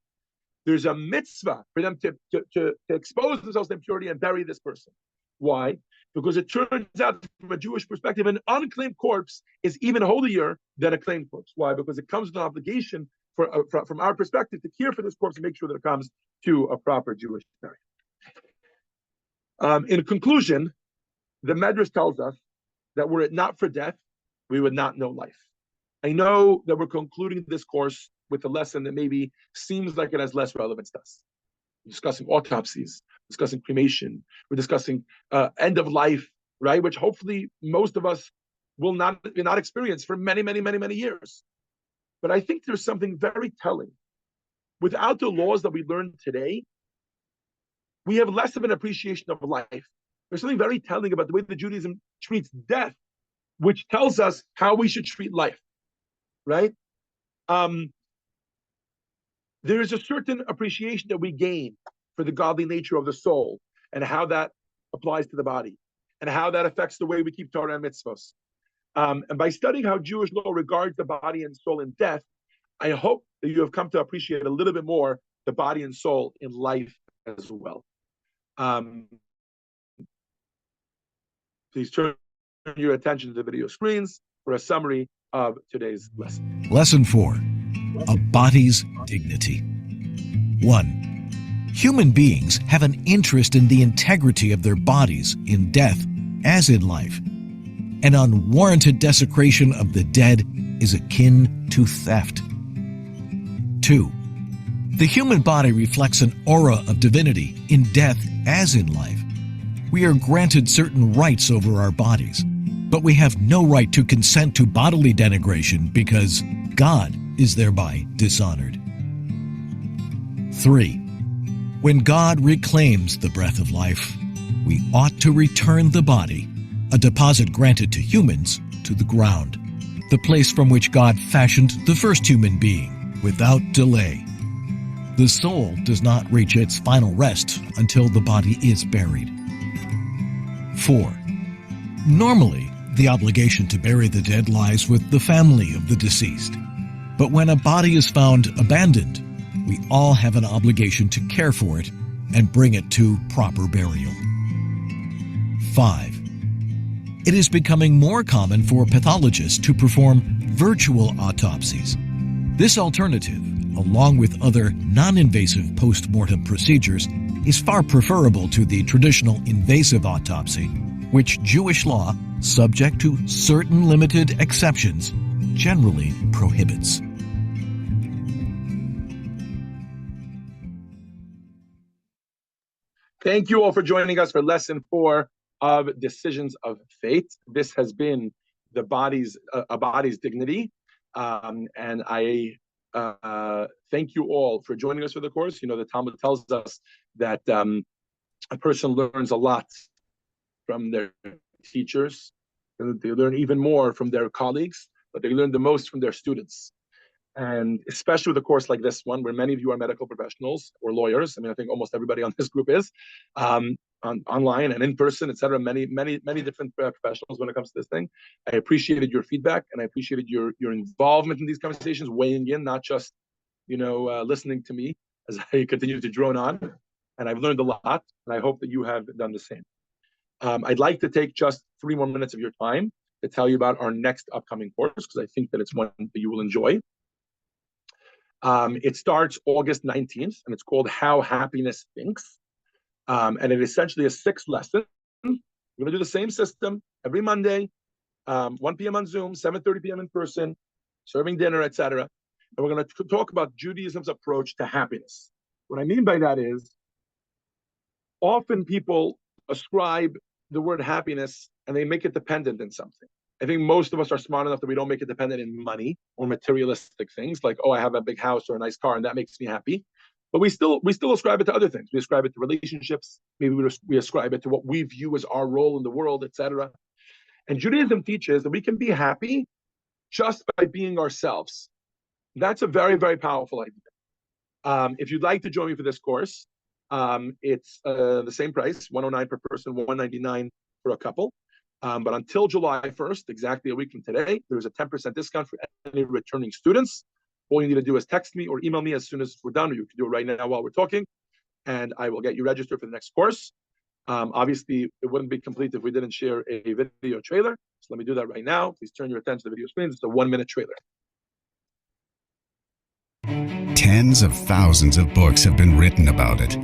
There's a mitzvah for them to expose themselves to impurity and bury this person. Why? Because it turns out from a Jewish perspective, an unclaimed corpse is even holier than a claimed corpse. Why? Because it comes with an obligation from our perspective to care for this corpse and make sure that it comes to a proper Jewish burial. In conclusion, the Medrash tells us that were it not for death, we would not know life. I know that we're concluding this course with a lesson that maybe seems like it has less relevance to us. We're discussing autopsies, discussing cremation, we're discussing end of life, right? Which hopefully most of us will not experience for many, many, many, many years. But I think there's something very telling. Without the laws that we learn today, we have less of an appreciation of life. There's something very telling about the way that Judaism treats death, which tells us how we should treat life, right? there is a certain appreciation that we gain for the godly nature of the soul and how that applies to the body and how that affects the way we keep Torah and mitzvahs. And by studying how Jewish law regards the body and soul in death, I hope that you have come to appreciate a little bit more the body and soul in life as well. Please turn your attention to the video screens for a summary of today's lesson. Lesson 4, a body's dignity. 1. Human beings have an interest in the integrity of their bodies in death as in life. An unwarranted desecration of the dead is akin to theft. 2. The human body reflects an aura of divinity in death as in life. We are granted certain rights over our bodies, but we have no right to consent to bodily denigration because God is thereby dishonored. 3. When God reclaims the breath of life, we ought to return the body, a deposit granted to humans, to the ground, the place from which God fashioned the first human being without delay. The soul does not reach its final rest until the body is buried. 4. Normally, the obligation to bury the dead lies with the family of the deceased. But when a body is found abandoned, we all have an obligation to care for it and bring it to proper burial. 5. It is becoming more common for pathologists to perform virtual autopsies. This alternative, along with other non-invasive post-mortem procedures, is far preferable to the traditional invasive autopsy, which Jewish law, subject to certain limited exceptions, generally prohibits. Thank you all for joining us for Lesson 4 of Decisions of Fate. This has been a body's dignity, and I thank you all for joining us for the course. You know, the Talmud tells us that a person learns a lot from their teachers. They learn even more from their colleagues, but they learn the most from their students. And especially with a course like this one, where many of you are medical professionals or lawyers. I mean, I think almost everybody on this group is, online and in person, et cetera, many different professionals when it comes to this thing. I appreciated your feedback and I appreciated your involvement in these conversations, weighing in, not just, listening to me as I continue to drone on. And I've learned a lot, and I hope that you have done the same. I'd like to take just 3 more minutes of your time to tell you about our next upcoming course, because I think that it's one that you will enjoy. It starts August 19th, and it's called How Happiness Thinks. And it is essentially a 6 lesson. We're going to do the same system every Monday, 1 p.m. on Zoom, 7:30 p.m. in person, serving dinner, etc. And we're going to talk about Judaism's approach to happiness. What I mean by that is, often people ascribe the word happiness and they make it dependent in something. I think most of us are smart enough that we don't make it dependent in money or materialistic things like, oh, I have a big house or a nice car and that makes me happy. But we still ascribe it to other things. We ascribe it to relationships. Maybe we ascribe it to what we view as our role in the world, etc. And Judaism teaches that we can be happy just by being ourselves. That's a very, very powerful idea. If you'd like to join me for this course, it's the same price, $109 per person, $199 for a couple. But until July 1st, exactly a week from today, there's a 10% discount for any returning students. All you need to do is text me or email me as soon as we're done, or you can do it right now while we're talking, and I will get you registered for the next course. Obviously, it wouldn't be complete if we didn't share a video trailer. So let me do that right now. Please turn your attention to the video screens. It's a 1-minute trailer. Tens of thousands of books have been written about it.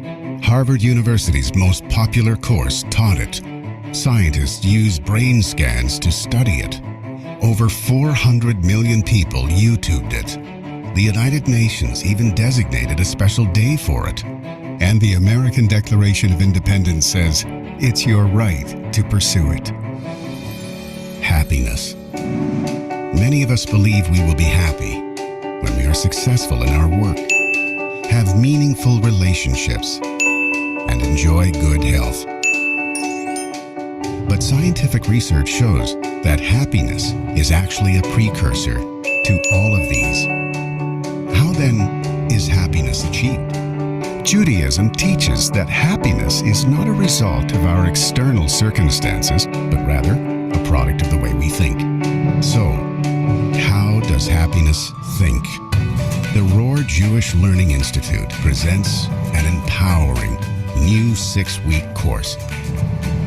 Harvard University's most popular course taught it. Scientists use brain scans to study it. Over 400 million people YouTubed it. The United Nations even designated a special day for it. And the American Declaration of Independence says it's your right to pursue it. Happiness. Many of us believe we will be happy when we are successful in our work, have meaningful relationships, and enjoy good health. But scientific research shows that happiness is actually a precursor to all of these. How then is happiness happiness achieved. Judaism teaches that happiness is not a result of our external circumstances, but rather a product of the way we think. So, how does happiness think? The Rohr Jewish Learning Institute presents an empowering new 6-week course,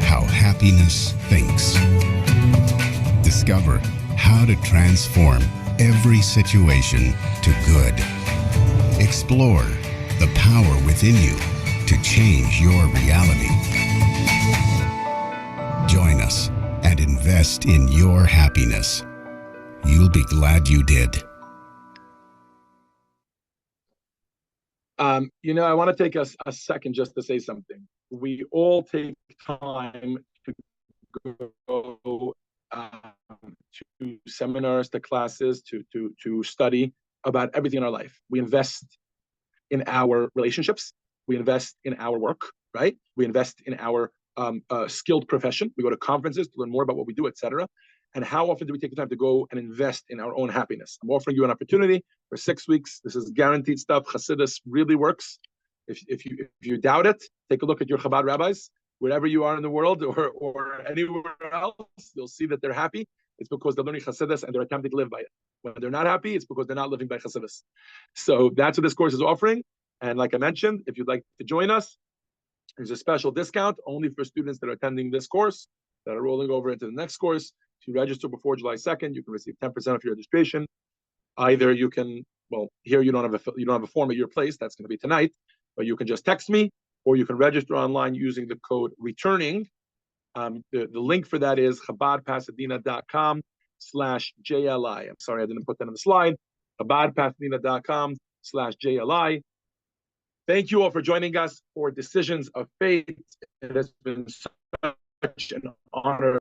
How Happiness Thinks. Discover how to transform every situation to good. Explore the power within you to change your reality. Join us and invest in your happiness. You'll be glad you did. I want to take a second just to say something. We all take time to go to seminars, to classes, to study about everything in our life. We invest in our relationships. We invest in our work, right? We invest in our skilled profession. We go to conferences to learn more about what we do, etc. And how often do we take the time to go and invest in our own happiness? I'm offering you an opportunity for 6 weeks. This is guaranteed stuff. Chassidus really works. If you doubt it, take a look at your Chabad rabbis, wherever you are in the world or anywhere else. You'll see that they're happy. It's because they're learning Chassidus and they're attempting to live by it. When they're not happy, it's because they're not living by Chassidus. So that's what this course is offering. And like I mentioned, if you'd like to join us, there's a special discount only for students that are attending this course that are rolling over into the next course. If you register before July 2nd, you can receive 10% of your registration. Either you can, here you don't have a form at your place. That's going to be tonight, but you can just text me, or you can register online using the code returning. The link for that is chabadpasadena.com/JLI. I'm sorry, I didn't put that on the slide. chabadpasadena.com/JLI. Thank you all for joining us for Decisions of Faith. It has been such an honor